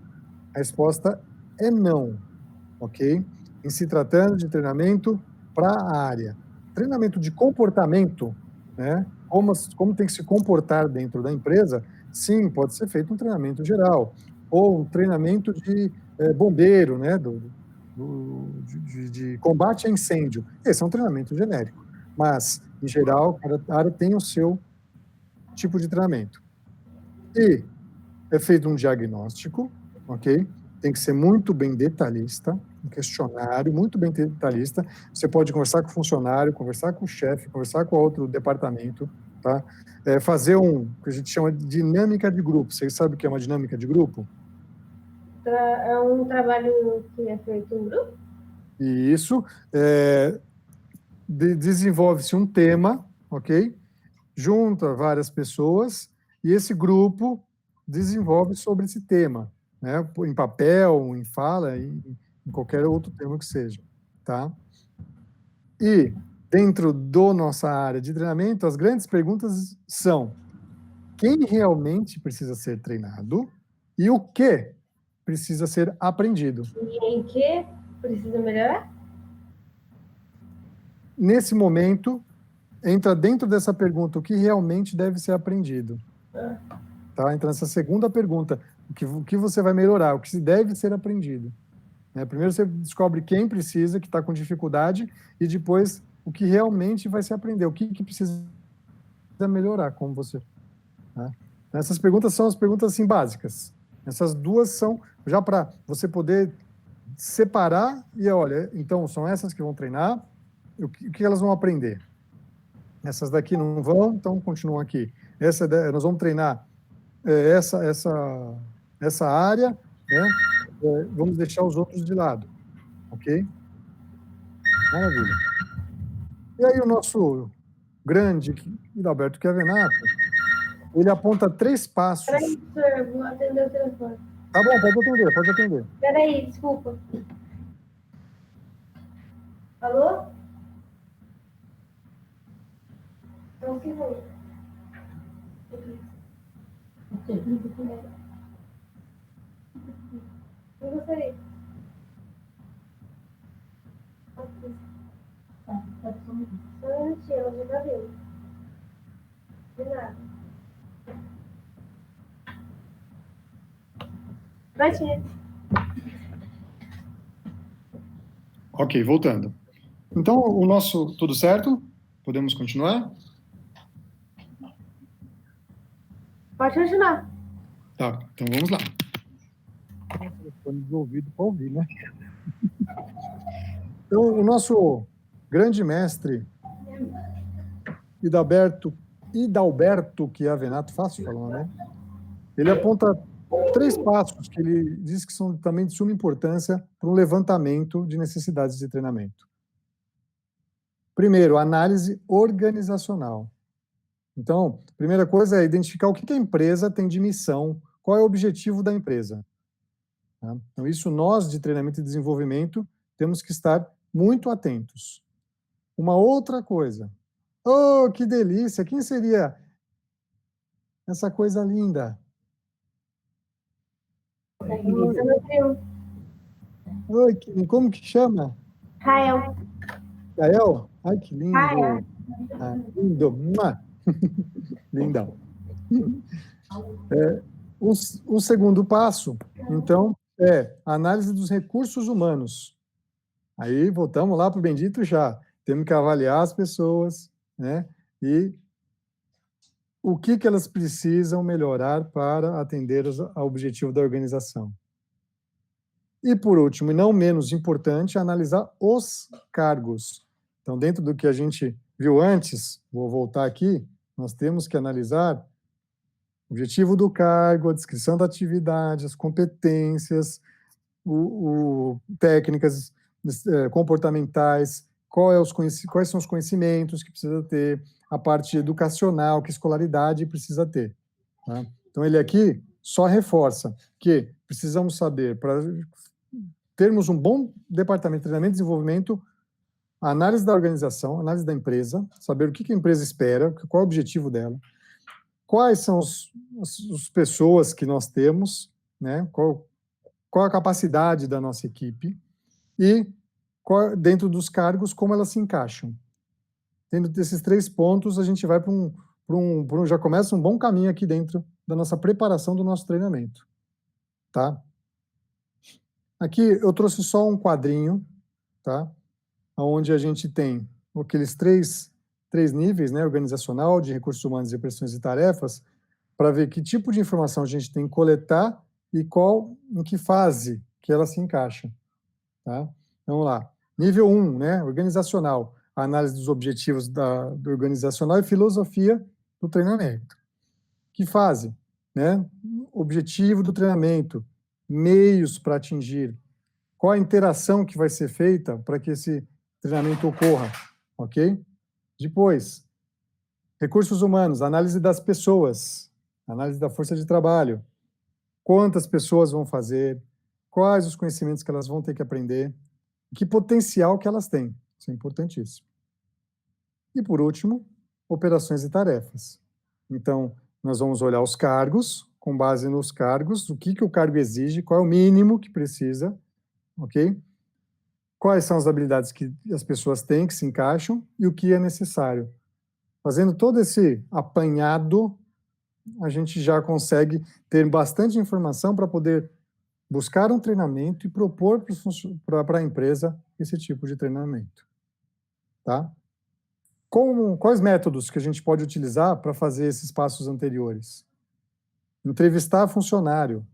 A resposta é não, ok? Em se tratando de treinamento para a área. Treinamento de comportamento, né? Como tem que se comportar dentro da empresa, sim, pode ser feito um treinamento geral, ou um treinamento de bombeiro, né? De combate a incêndio. Esse é um treinamento genérico, mas, em geral, cada área tem o seu tipo de treinamento. E é feito um diagnóstico, ok? Tem que ser muito bem detalhista, um questionário muito bem detalhista. Você pode conversar com o funcionário, conversar com o chefe, conversar com outro departamento, tá? Fazer que a gente chama de dinâmica de grupo. Vocês sabem o que é uma dinâmica de grupo? É um trabalho que é feito em grupo? E isso desenvolve-se um tema, ok? Junta várias pessoas e esse grupo desenvolve sobre esse tema, né? Em papel, em fala, em qualquer outro tema que seja, tá? E dentro da nossa área de treinamento, as grandes perguntas são: quem realmente precisa ser treinado e o que precisa ser aprendido? E em que precisa melhorar? Nesse momento, entra dentro dessa pergunta o que realmente deve ser aprendido. Tá? Então, essa segunda pergunta, o que você vai melhorar, o que deve ser aprendido. Né? Primeiro você descobre quem precisa, que está com dificuldade, e depois o que realmente vai se aprender, o que precisa melhorar com você. Tá? Essas perguntas são as perguntas assim, básicas. Essas duas são já para você poder separar e, olha, então são essas que vão treinar, o que elas vão aprender. Essas daqui não vão, então continuam aqui. Nós vamos treinar essa área, né? Vamos deixar os outros de lado, ok? Maravilha. E aí o nosso grande Alberto Chiavenato, ele aponta 3 passos. Peraí, senhor, vou atender o telefone. Tá bom, pode atender. Peraí, desculpa. Alô? Então, que foi? Eu gostaria. Só um minutinho, eu já vi. De nada. Bate. Ok, voltando. Então, o nosso, tudo certo? Podemos continuar? Pode continuar. Tá, então vamos lá. Telefone de ouvido para ouvir, né? Então, o nosso grande mestre Hidalberto Chiavenato, fácil falar, né? Ele aponta 3 passos que ele diz que são também de suma importância para um levantamento de necessidades de treinamento. Primeiro, análise organizacional. Então, a primeira coisa é identificar o que a empresa tem de missão, qual é o objetivo da empresa. Tá? Então, isso nós, de treinamento e desenvolvimento, temos que estar muito atentos. Uma outra coisa. Oh, que delícia! Quem seria essa coisa linda? Oi, como que chama? Rael. Gael? Ai, que lindo! Rael. Ah, lindo! Lindão. O segundo passo, então, é a análise dos recursos humanos. Aí voltamos lá para o bendito já. Temos que avaliar as pessoas, né? E o que elas precisam melhorar para atender ao objetivo da organização. E, por último, e não menos importante, analisar os cargos. Então, dentro do que a gente viu antes, vou voltar aqui, nós temos que analisar o objetivo do cargo, a descrição da atividade, as competências, técnicas comportamentais, quais são os conhecimentos que precisa ter, a parte educacional, que escolaridade precisa ter. Tá? Então, ele aqui só reforça que precisamos saber, para termos um bom departamento de treinamento e desenvolvimento, a análise da organização, análise da empresa, saber o que a empresa espera, qual é o objetivo dela, quais são as pessoas que nós temos, né? Qual a capacidade da nossa equipe e, dentro dos cargos, como elas se encaixam. Tendo desses 3 pontos, a gente vai já começa um bom caminho aqui dentro da nossa preparação do nosso treinamento. Tá? Aqui eu trouxe só um quadrinho, tá? Onde a gente tem aqueles três níveis, né? Organizacional, de recursos humanos e pressões e tarefas, para ver que tipo de informação a gente tem que coletar e em que fase que ela se encaixa. Tá? Vamos lá. Nível 1, né? Organizacional. A análise dos objetivos do organizacional e filosofia do treinamento. Que fase? Né? Objetivo do treinamento. Meios para atingir. Qual a interação que vai ser feita para que esse treinamento ocorra? Ok? Depois, recursos humanos. Análise das pessoas. Análise da força de trabalho. Quantas pessoas vão fazer, quais os conhecimentos que elas vão ter que aprender, que potencial que elas têm. Isso é importantíssimo. E, por último, operações e tarefas. Então, nós vamos olhar os cargos, com base nos cargos, o que o cargo exige, qual é o mínimo que precisa, ok? Quais são as habilidades que as pessoas têm, que se encaixam, e o que é necessário. Fazendo todo esse apanhado, a gente já consegue ter bastante informação para poder buscar um treinamento e propor para a empresa esse tipo de treinamento. Tá? Quais métodos que a gente pode utilizar para fazer esses passos anteriores? Entrevistar funcionário.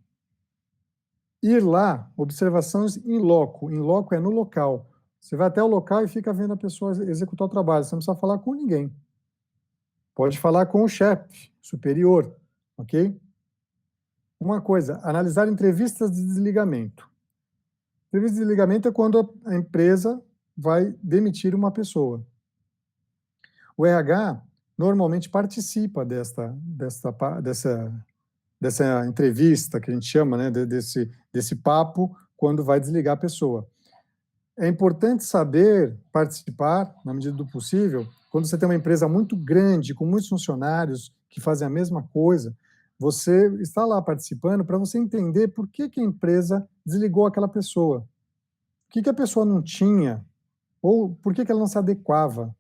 Ir lá, observações in loco. In loco é no local. Você vai até o local e fica vendo a pessoa executar o trabalho. Você não precisa falar com ninguém. Pode falar com o chefe superior, ok? Uma coisa, analisar entrevistas de desligamento. Entrevista de desligamento é quando a empresa vai demitir uma pessoa. O RH normalmente participa dessa entrevista, que a gente chama, né, desse papo, quando vai desligar a pessoa. É importante saber participar, na medida do possível, quando você tem uma empresa muito grande, com muitos funcionários que fazem a mesma coisa, você está lá participando para você entender por que a empresa desligou aquela pessoa. O que a pessoa não tinha, ou por que ela não se adequava.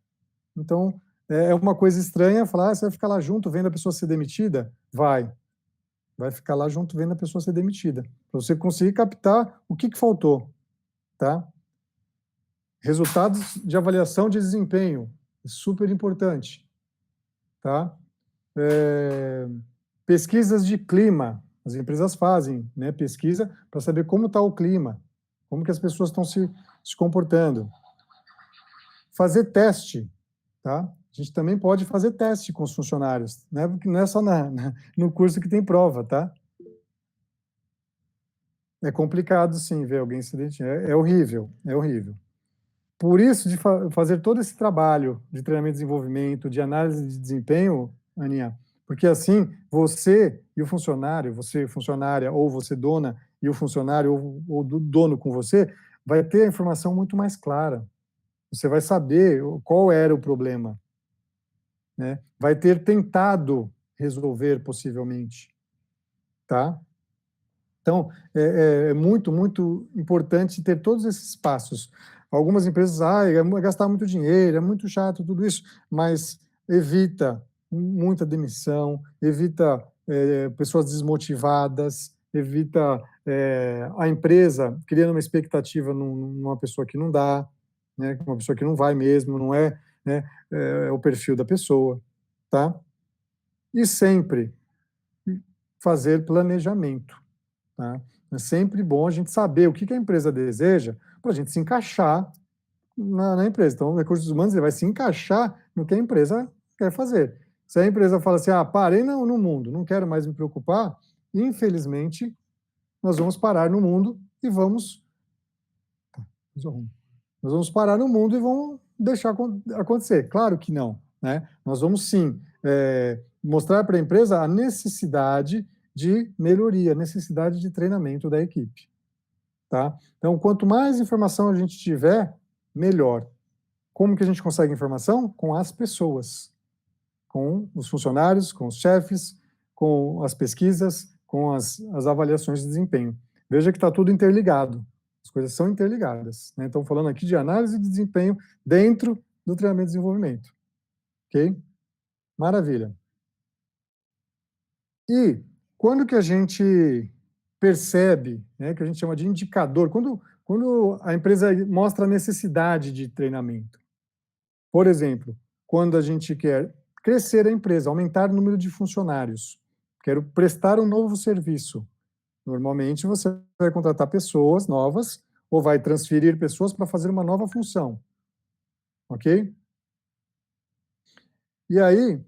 Então, é uma coisa estranha falar, você vai ficar lá junto vendo a pessoa ser demitida? Vai ficar lá junto vendo a pessoa ser demitida, para você conseguir captar o que faltou. Tá? Resultados de avaliação de desempenho, é super importante. Tá? Pesquisas de clima, as empresas fazem, né, pesquisa para saber como está o clima, como que as pessoas estão se comportando. fazer teste, tá? A gente também pode fazer teste com os funcionários, né? Porque não é só no curso que tem prova, tá? É complicado, sim, ver alguém se demitir. É horrível, é horrível. Por isso, de fazer todo esse trabalho de treinamento e desenvolvimento, de análise de desempenho, Aninha, porque assim, você e o funcionário, você funcionária, ou você dona, e o funcionário, ou do dono com você, vai ter a informação muito mais clara. Você vai saber qual era o problema, né? Vai ter tentado resolver, possivelmente, tá? Então, é muito, muito importante ter todos esses passos. Algumas empresas, é gastar muito dinheiro, é muito chato tudo isso, mas evita muita demissão, evita pessoas desmotivadas, evita a empresa criando uma expectativa numa pessoa que não dá, né, uma pessoa que não vai mesmo, não é, né, é o perfil da pessoa, tá? E sempre fazer planejamento. Tá? É sempre bom a gente saber o que a empresa deseja para a gente se encaixar na empresa. Então, o recursos humanos ele vai se encaixar no que a empresa quer fazer. Se a empresa fala assim, parei no mundo, não quero mais me preocupar, infelizmente, nós vamos parar no mundo e vamos... Nós vamos parar no mundo e vamos deixar acontecer. Claro que não, né? Nós vamos sim mostrar para a empresa a necessidade de melhoria, necessidade de treinamento da equipe, tá? Então, quanto mais informação a gente tiver, melhor. Como que a gente consegue informação? Com as pessoas, com os funcionários, com os chefes, com as pesquisas, com as avaliações de desempenho. Veja que está tudo interligado. As coisas são interligadas, né? Então, falando aqui de análise de desempenho dentro do treinamento e desenvolvimento. Ok? Maravilha. E quando que a gente percebe, né, que a gente chama de indicador, quando a empresa mostra a necessidade de treinamento? Por exemplo, quando a gente quer crescer a empresa, aumentar o número de funcionários, quero prestar um novo serviço. Normalmente você vai contratar pessoas novas ou vai transferir pessoas para fazer uma nova função. Ok? E aí,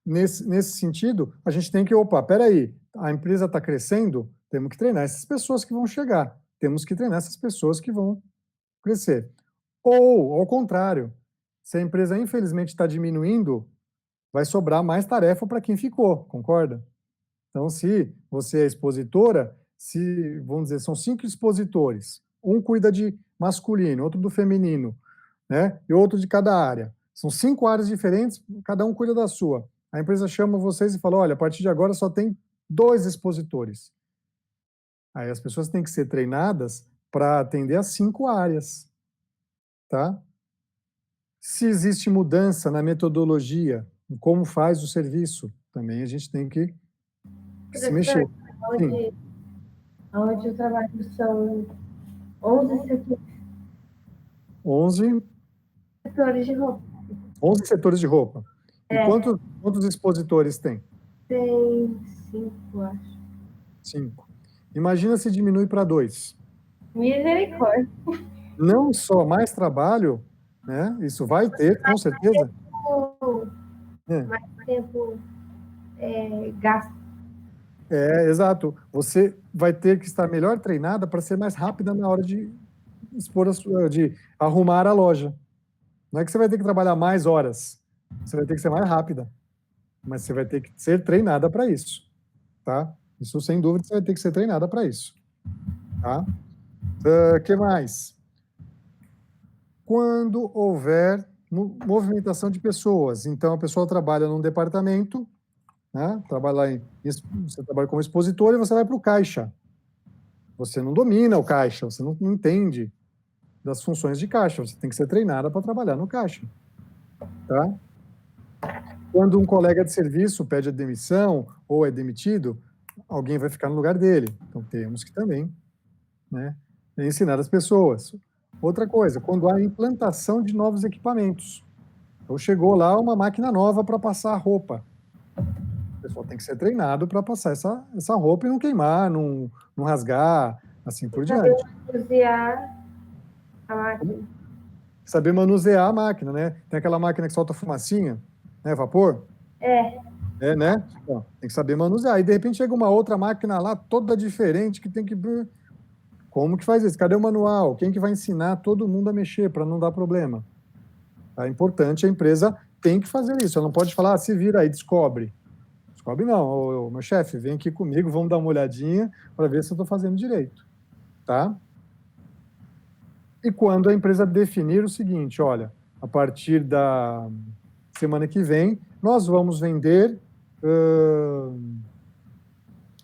nesse sentido, a gente tem que, peraí, a empresa está crescendo, temos que treinar essas pessoas que vão chegar, temos que treinar essas pessoas que vão crescer. Ou, ao contrário, se a empresa infelizmente está diminuindo, vai sobrar mais tarefa para quem ficou, concorda? Então, se você é expositora, vamos dizer, são 5 expositores, um cuida de masculino, outro do feminino, né? E outro de cada área. São 5 áreas diferentes, cada um cuida da sua. A empresa chama vocês e fala, olha, a partir de agora só tem 2 expositores. Aí as pessoas têm que ser treinadas para atender as 5 áreas, tá? Se existe mudança na metodologia, em como faz o serviço, também a gente tem que se mexer. Sim. Onde eu trabalho são 11 setores. 11 setores de roupa. 11 setores de roupa. E quantos expositores tem? Tem 5, acho. 5. Imagina se diminui para 2. Misericórdia. Não só mais trabalho, né? Isso vai ter, com certeza. Mais tempo gasto. Exato. Você vai ter que estar melhor treinada para ser mais rápida na hora de de arrumar a loja. Não é que você vai ter que trabalhar mais horas, você vai ter que ser mais rápida, mas você vai ter que ser treinada para isso, tá? Isso, sem dúvida, você vai ter que ser treinada para isso, tá? Que mais? Quando houver movimentação de pessoas, então a pessoa trabalha num departamento, né? Você trabalha como expositor e você vai para o caixa. Você não domina o caixa, você não entende das funções de caixa, você tem que ser treinada para trabalhar no caixa, tá? Quando um colega de serviço pede a demissão ou é demitido, alguém vai ficar no lugar dele. Então temos que também, né, ensinar as pessoas. Outra coisa, quando há implantação de novos equipamentos. Então chegou lá uma máquina nova para passar a roupa. O pessoal tem que ser treinado para passar essa roupa e não queimar, não rasgar, assim por diante. Cozinhar a máquina. saber manusear a máquina, né? Tem aquela máquina que solta fumacinha, né? Vapor. É, né? Então, tem que saber manusear. Aí, de repente, chega uma outra máquina lá, toda diferente, que tem que... Como que faz isso? Cadê o manual? Quem que vai ensinar todo mundo a mexer para não dar problema? É importante, a empresa tem que fazer isso. Ela não pode falar, se vira aí, descobre. Descobre não. Meu chefe, vem aqui comigo, vamos dar uma olhadinha para ver se eu estou fazendo direito. Tá? E quando a empresa definir o seguinte, olha, a partir da semana que vem, nós vamos vender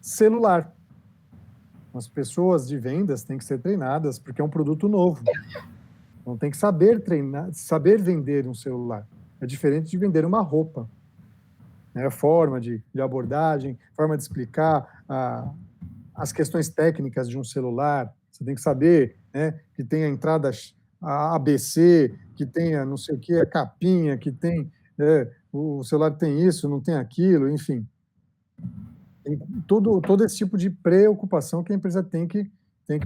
celular. As pessoas de vendas têm que ser treinadas, porque é um produto novo. Então tem que saber treinar, saber vender um celular. É diferente de vender uma roupa. É a forma de abordagem, forma de explicar as questões técnicas de um celular. Você tem que saber, né, que tem a entrada ABC, que tenha não sei o que, a capinha, que tem o celular tem isso, não tem aquilo, enfim. Tem todo esse tipo de preocupação que a empresa tem que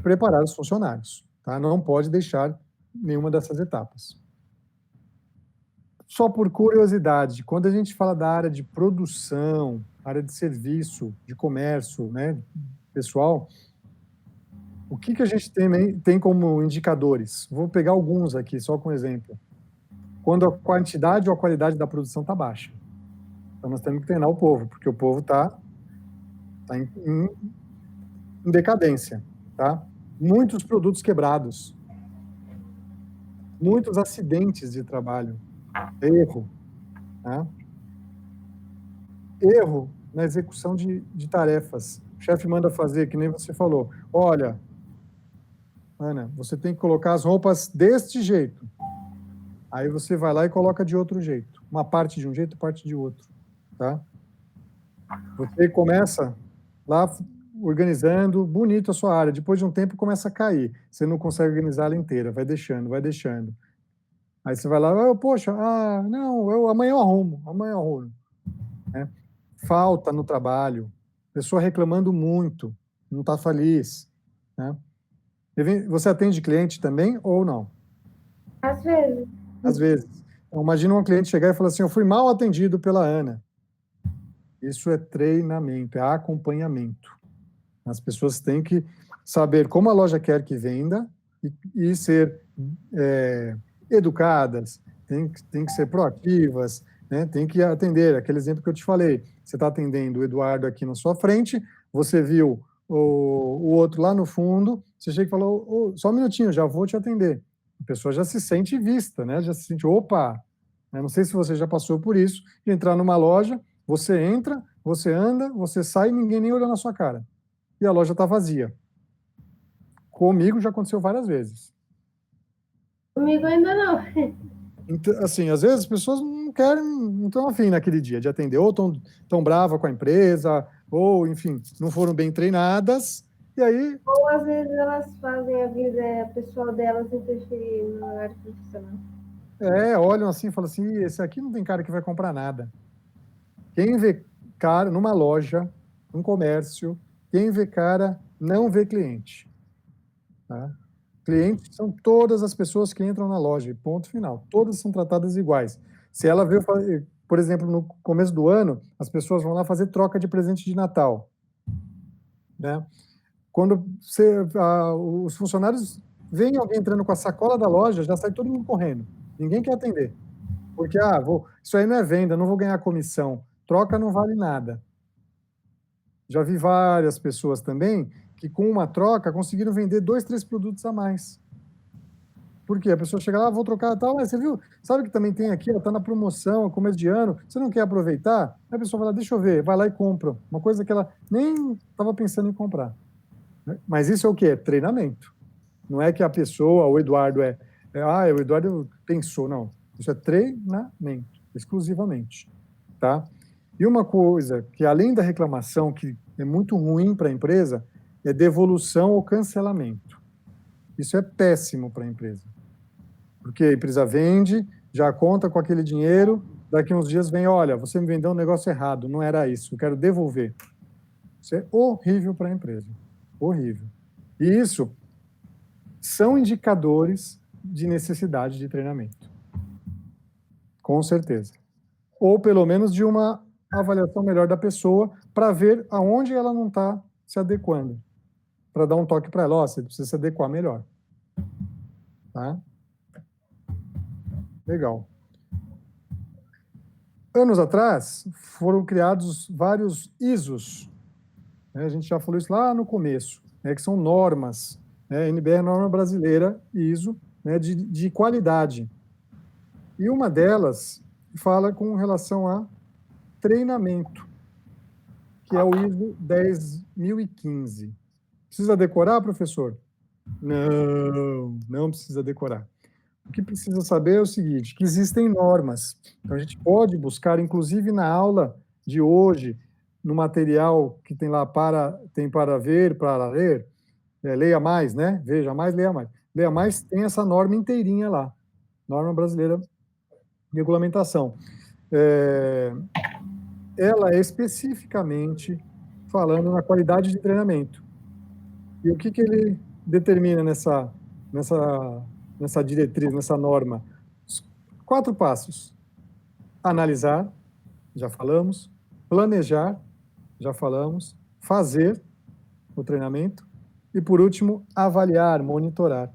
preparar os funcionários. Tá? Não pode deixar nenhuma dessas etapas. Só por curiosidade, quando a gente fala da área de produção, área de serviço, de comércio, né, pessoal, o que a gente tem como indicadores? Vou pegar alguns aqui, só com exemplo. Quando a quantidade ou a qualidade da produção está baixa. Então, nós temos que treinar o povo, porque o povo está em decadência. Tá? Muitos produtos quebrados. Muitos acidentes de trabalho. Erro. Tá? Erro na execução de tarefas. O chefe manda fazer, que nem você falou. Olha, Ana, você tem que colocar as roupas deste jeito. Aí você vai lá e coloca de outro jeito. Uma parte de um jeito, parte de outro. Tá? Você começa lá organizando bonito a sua área. Depois de um tempo começa a cair. Você não consegue organizar ela inteira. Vai deixando, vai deixando. Aí você vai lá, poxa, não, amanhã eu arrumo. Né? Falta no trabalho. Pessoa reclamando muito. Não está feliz. Né? Você atende cliente também ou não? Às vezes. Às vezes. Então, imagina um cliente chegar e falar assim, eu fui mal atendido pela Ana. Isso é treinamento, é acompanhamento. As pessoas têm que saber como a loja quer que venda e ser educadas, tem que ser proativas, né? Tem que atender. Aquele exemplo que eu te falei, você está atendendo o Eduardo aqui na sua frente, você viu o outro lá no fundo, você chega e falou, só um minutinho, já vou te atender. A pessoa já se sente vista, né? Já se sente, opa, eu não sei se você já passou por isso, de entrar numa loja, você entra, você anda, você sai, ninguém nem olha na sua cara. E a loja está vazia. Comigo já aconteceu várias vezes. Comigo ainda não. Então, assim, às vezes as pessoas não querem, não estão afim naquele dia de atender, ou estão bravas com a empresa, ou, enfim, não foram bem treinadas, e aí... Ou às vezes elas fazem a vida pessoal delas interferir no horário profissional. Olham assim e falam assim, esse aqui não tem cara que vai comprar nada. Quem vê cara numa loja, num comércio, quem vê cara não vê cliente. Tá? Clientes são todas as pessoas que entram na loja, ponto final. Todas são tratadas iguais. Se ela vê, por exemplo, no começo do ano, as pessoas vão lá fazer troca de presente de Natal. Né? Quando os funcionários veem alguém entrando com a sacola da loja, já sai todo mundo correndo. Ninguém quer atender. Porque, isso aí não é venda, não vou ganhar comissão. Troca não vale nada. Já vi várias pessoas também que com uma troca conseguiram vender 2, 3 produtos a mais. Por quê? A pessoa chega lá, vou trocar tal, mas você viu? Sabe que também tem aqui, está na promoção, começo de ano, você não quer aproveitar? Aí a pessoa vai lá, deixa eu ver, vai lá e compra. Uma coisa que ela nem estava pensando em comprar. Mas isso é o quê? É treinamento. Não é que a pessoa, o Eduardo o Eduardo pensou, não. Isso é treinamento, exclusivamente. Tá? E uma coisa que, além da reclamação, que é muito ruim para a empresa, é devolução ou cancelamento. Isso é péssimo para a empresa. Porque a empresa vende, já conta com aquele dinheiro, daqui uns dias vem, olha, você me vendeu um negócio errado, não era isso, eu quero devolver. Isso é horrível para a empresa. Horrível. E isso são indicadores de necessidade de treinamento. Com certeza. Ou pelo menos de uma avaliação melhor da pessoa para ver aonde ela não está se adequando. Para dar um toque para ela, ó, você precisa se adequar melhor. Tá? Legal. Anos atrás, foram criados vários ISOs. Né? A gente já falou isso lá no começo, né, que são normas. Né? NBR é norma brasileira, ISO, né, de qualidade. E uma delas fala com relação a treinamento, que é o ISO 10.015. Precisa decorar, professor? Não, não precisa decorar. O que precisa saber é o seguinte, que existem normas. Então, a gente pode buscar, inclusive na aula de hoje, no material que tem lá tem para ver, para ler, leia mais, né? Veja mais, leia mais. Leia mais, tem essa norma inteirinha lá. Norma brasileira de regulamentação. Ela é especificamente falando na qualidade de treinamento. E o que ele determina nessa diretriz, nessa norma? 4 passos. Analisar, já falamos. Planejar, já falamos. Fazer o treinamento. E, por último, avaliar, monitorar.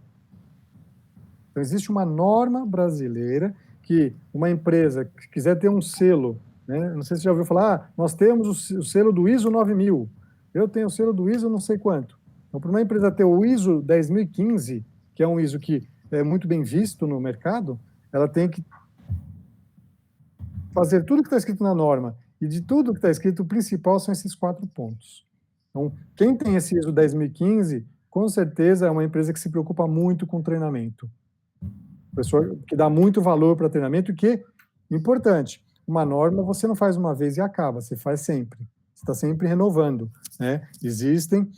Então, existe uma norma brasileira que uma empresa que quiser ter um selo, né? Não sei se você já ouviu falar, nós temos o selo do ISO 9000, eu tenho o selo do ISO não sei quanto. Então, para uma empresa ter o ISO 10.015, que é um ISO que é muito bem visto no mercado, ela tem que fazer tudo que está escrito na norma. E de tudo que está escrito, o principal são esses 4 pontos. Então, quem tem esse ISO 10.015, com certeza é uma empresa que se preocupa muito com treinamento. Pessoa que dá muito valor para treinamento, e que, importante, uma norma você não faz uma vez e acaba, você faz sempre. Você está sempre renovando. Né? Existem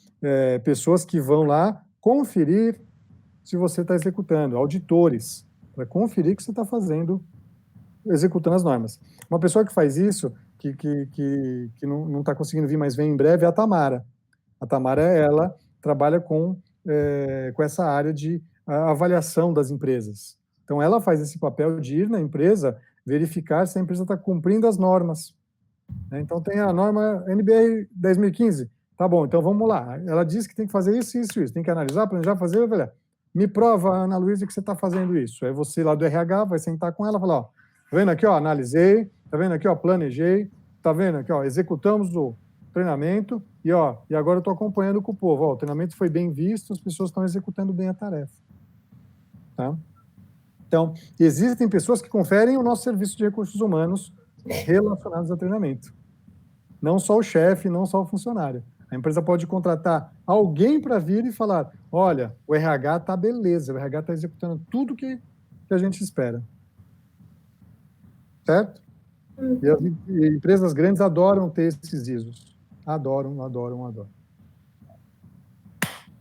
pessoas que vão lá conferir se você está executando, auditores, para conferir que você está fazendo, executando as normas. Uma pessoa que faz isso, que não está conseguindo vir, mas vem em breve, é a Tamara. A Tamara, ela trabalha com essa área de avaliação das empresas. Então, ela faz esse papel de ir na empresa, verificar se a empresa está cumprindo as normas. Né? Então, tem a norma NBR 10.015. Tá bom, então vamos lá. Ela diz que tem que fazer isso, isso, isso. Tem que analisar, planejar, fazer, avaliar. Me prova, Ana Luísa, que você está fazendo isso. Aí você lá do RH vai sentar com ela e falar, ó, tá vendo aqui, ó, analisei, tá vendo aqui, ó, planejei, tá vendo aqui, ó, executamos o treinamento e agora eu estou acompanhando com o povo. Ó, o treinamento foi bem visto, as pessoas estão executando bem a tarefa. Tá? Então, existem pessoas que conferem o nosso serviço de recursos humanos relacionados a treinamento. Não só o chefe, não só o funcionário. A empresa pode contratar alguém para vir e falar, olha, o RH está beleza, o RH está executando tudo que a gente espera. Certo? E as empresas grandes adoram ter esses ISOs. Adoram, adoram, adoram.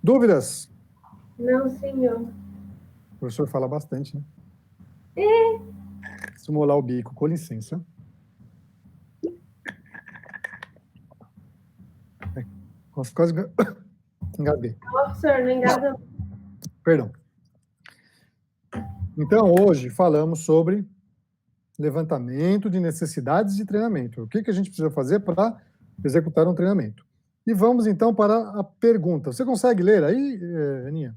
Dúvidas? Não, senhor. O professor fala bastante, né? Preciso molar o bico, com licença. Quase engasguei. Professor, não engada. Perdão. Então, hoje falamos sobre levantamento de necessidades de treinamento. O que a gente precisa fazer para executar um treinamento? E vamos, então, para a pergunta. Você consegue ler aí, Aninha?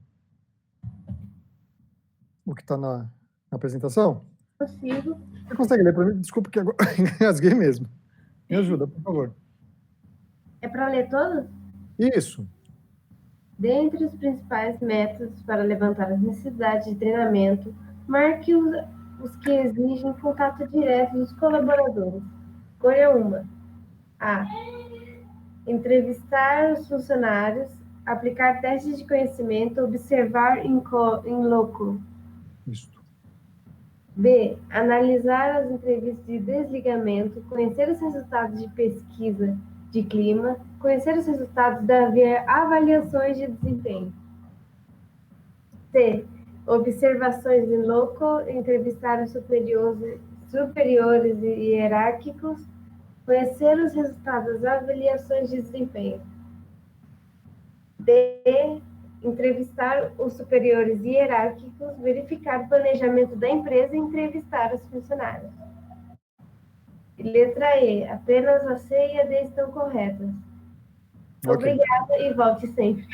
O que está na apresentação? Consigo. Você consegue ler para mim? Desculpa que agora engasguei mesmo. Me ajuda, por favor. É para ler todos? Isso. Dentre os principais métodos para levantar as necessidades de treinamento, marque os que exigem contato direto dos colaboradores. Escolha uma. A. Entrevistar os funcionários, aplicar testes de conhecimento, observar in loco. Isso. B. Analisar as entrevistas de desligamento, conhecer os resultados de pesquisa de clima, conhecer os resultados das avaliações de desempenho. C. Observações in loco, entrevistar os superiores e hierárquicos, conhecer os resultados das avaliações de desempenho. D. entrevistar os superiores hierárquicos, verificar o planejamento da empresa e entrevistar os funcionários. Letra E. Apenas a C e a D estão corretas. Ok. Obrigada e volte sempre.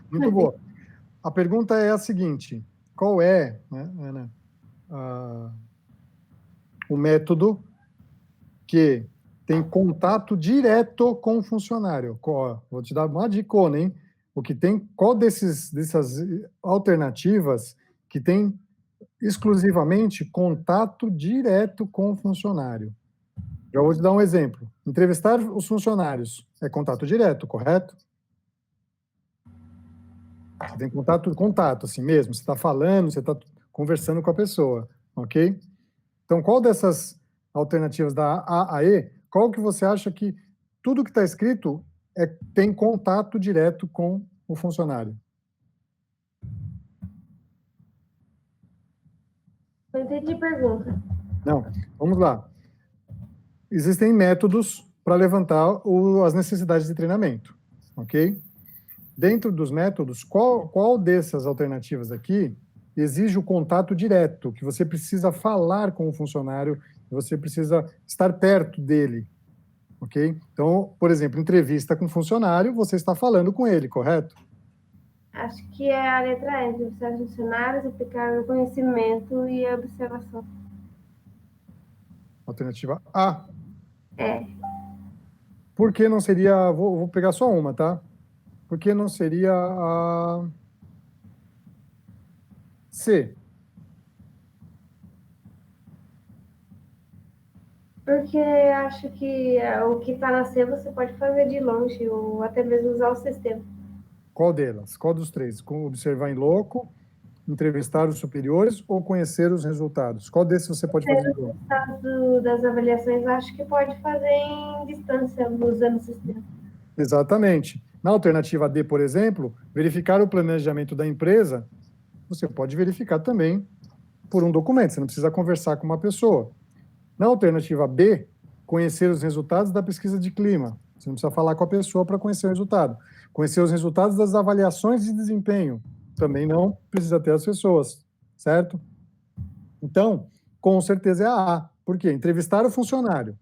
Muito boa. A pergunta é a seguinte: qual é, né, Ana, o método que tem contato direto com o funcionário? Vou te dar uma dica, hein? Qual dessas alternativas que tem exclusivamente contato direto com o funcionário? Já vou te dar um exemplo. Entrevistar os funcionários é contato direto, correto? Você tem contato, assim mesmo. Você está falando, você está conversando com a pessoa, ok? Então, qual dessas alternativas da A a E, qual que você acha que tudo que está escrito tem contato direto com o funcionário? Não entendi a pergunta. Não, vamos lá. Existem métodos para levantar as necessidades de treinamento, ok? Dentro dos métodos, qual dessas alternativas aqui exige o contato direto, que você precisa falar com o funcionário, você precisa estar perto dele, ok? Então, por exemplo, entrevista com funcionário, você está falando com ele, correto? Acho que é a letra E, entrevistar funcionários, aplicar o conhecimento e a observação. Alternativa A. É. Por que não seria... Vou pegar só uma, tá? Por que não seria a C? Porque acho que o que está na C você pode fazer de longe ou até mesmo usar o sistema. Qual delas? Qual dos três? Observar em loco, entrevistar os superiores ou conhecer os resultados? Qual desses você pode fazer em loco? Os resultados das avaliações acho que pode fazer em distância, usando o sistema. Exatamente. Na alternativa D, por exemplo, verificar o planejamento da empresa, você pode verificar também por um documento, você não precisa conversar com uma pessoa. Na alternativa B, conhecer os resultados da pesquisa de clima, você não precisa falar com a pessoa para conhecer o resultado. Conhecer os resultados das avaliações de desempenho, também não precisa ter as pessoas, certo? Então, com certeza é a A. Por quê? Entrevistar o funcionário.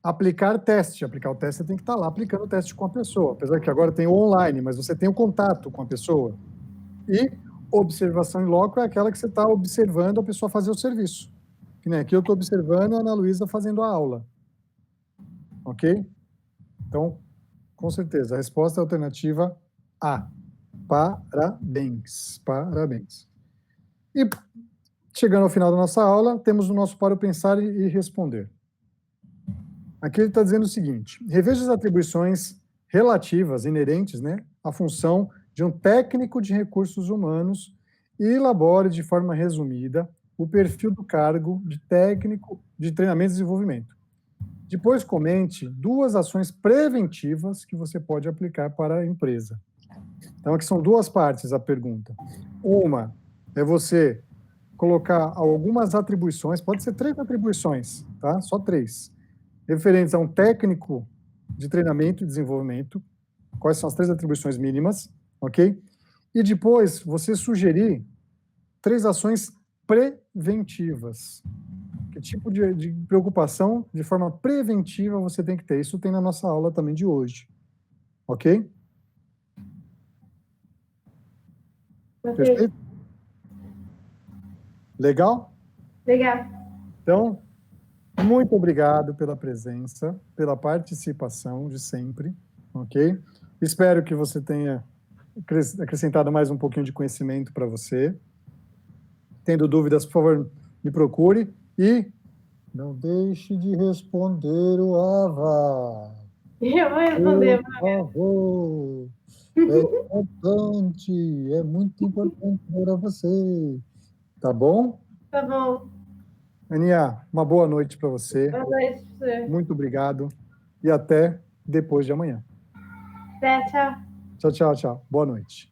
Aplicar teste. Aplicar o teste, você tem que estar lá aplicando o teste com a pessoa. Apesar que agora tem o online, mas você tem o contato com a pessoa. E observação em loco é aquela que você está observando a pessoa fazer o serviço. Que nem aqui eu estou observando a Ana Luísa fazendo a aula. Ok? Então, com certeza, a resposta é a alternativa A. Parabéns. Parabéns. E, chegando ao final da nossa aula, temos o nosso para o pensar e responder. Aqui ele está dizendo o seguinte: reveja as atribuições relativas, inerentes, né, à função de um técnico de recursos humanos e elabore de forma resumida o perfil do cargo de técnico de treinamento e desenvolvimento. Depois comente 2 ações preventivas que você pode aplicar para a empresa. Então, aqui são 2 partes a pergunta. Uma é você colocar algumas atribuições, pode ser 3 atribuições, tá? Só 3 referentes a um técnico de treinamento e desenvolvimento, quais são as 3 atribuições mínimas, ok? E depois você sugerir 3 ações preventivas. Que tipo de preocupação de forma preventiva você tem que ter? Isso tem na nossa aula também de hoje, ok? Perfeito? Legal? Legal. Então, muito obrigado pela presença, pela participação de sempre, ok? Espero que você tenha acrescentado mais um pouquinho de conhecimento para você. Tendo dúvidas, por favor, me procure e não deixe de responder o AVA. Eu vou responder. Por favor. É muito importante para você. Tá bom? Tá bom. Aninha, uma boa noite para você. Boa noite, professor. Muito obrigado e até depois de amanhã. Até, tchau. Tchau, tchau, tchau. Boa noite.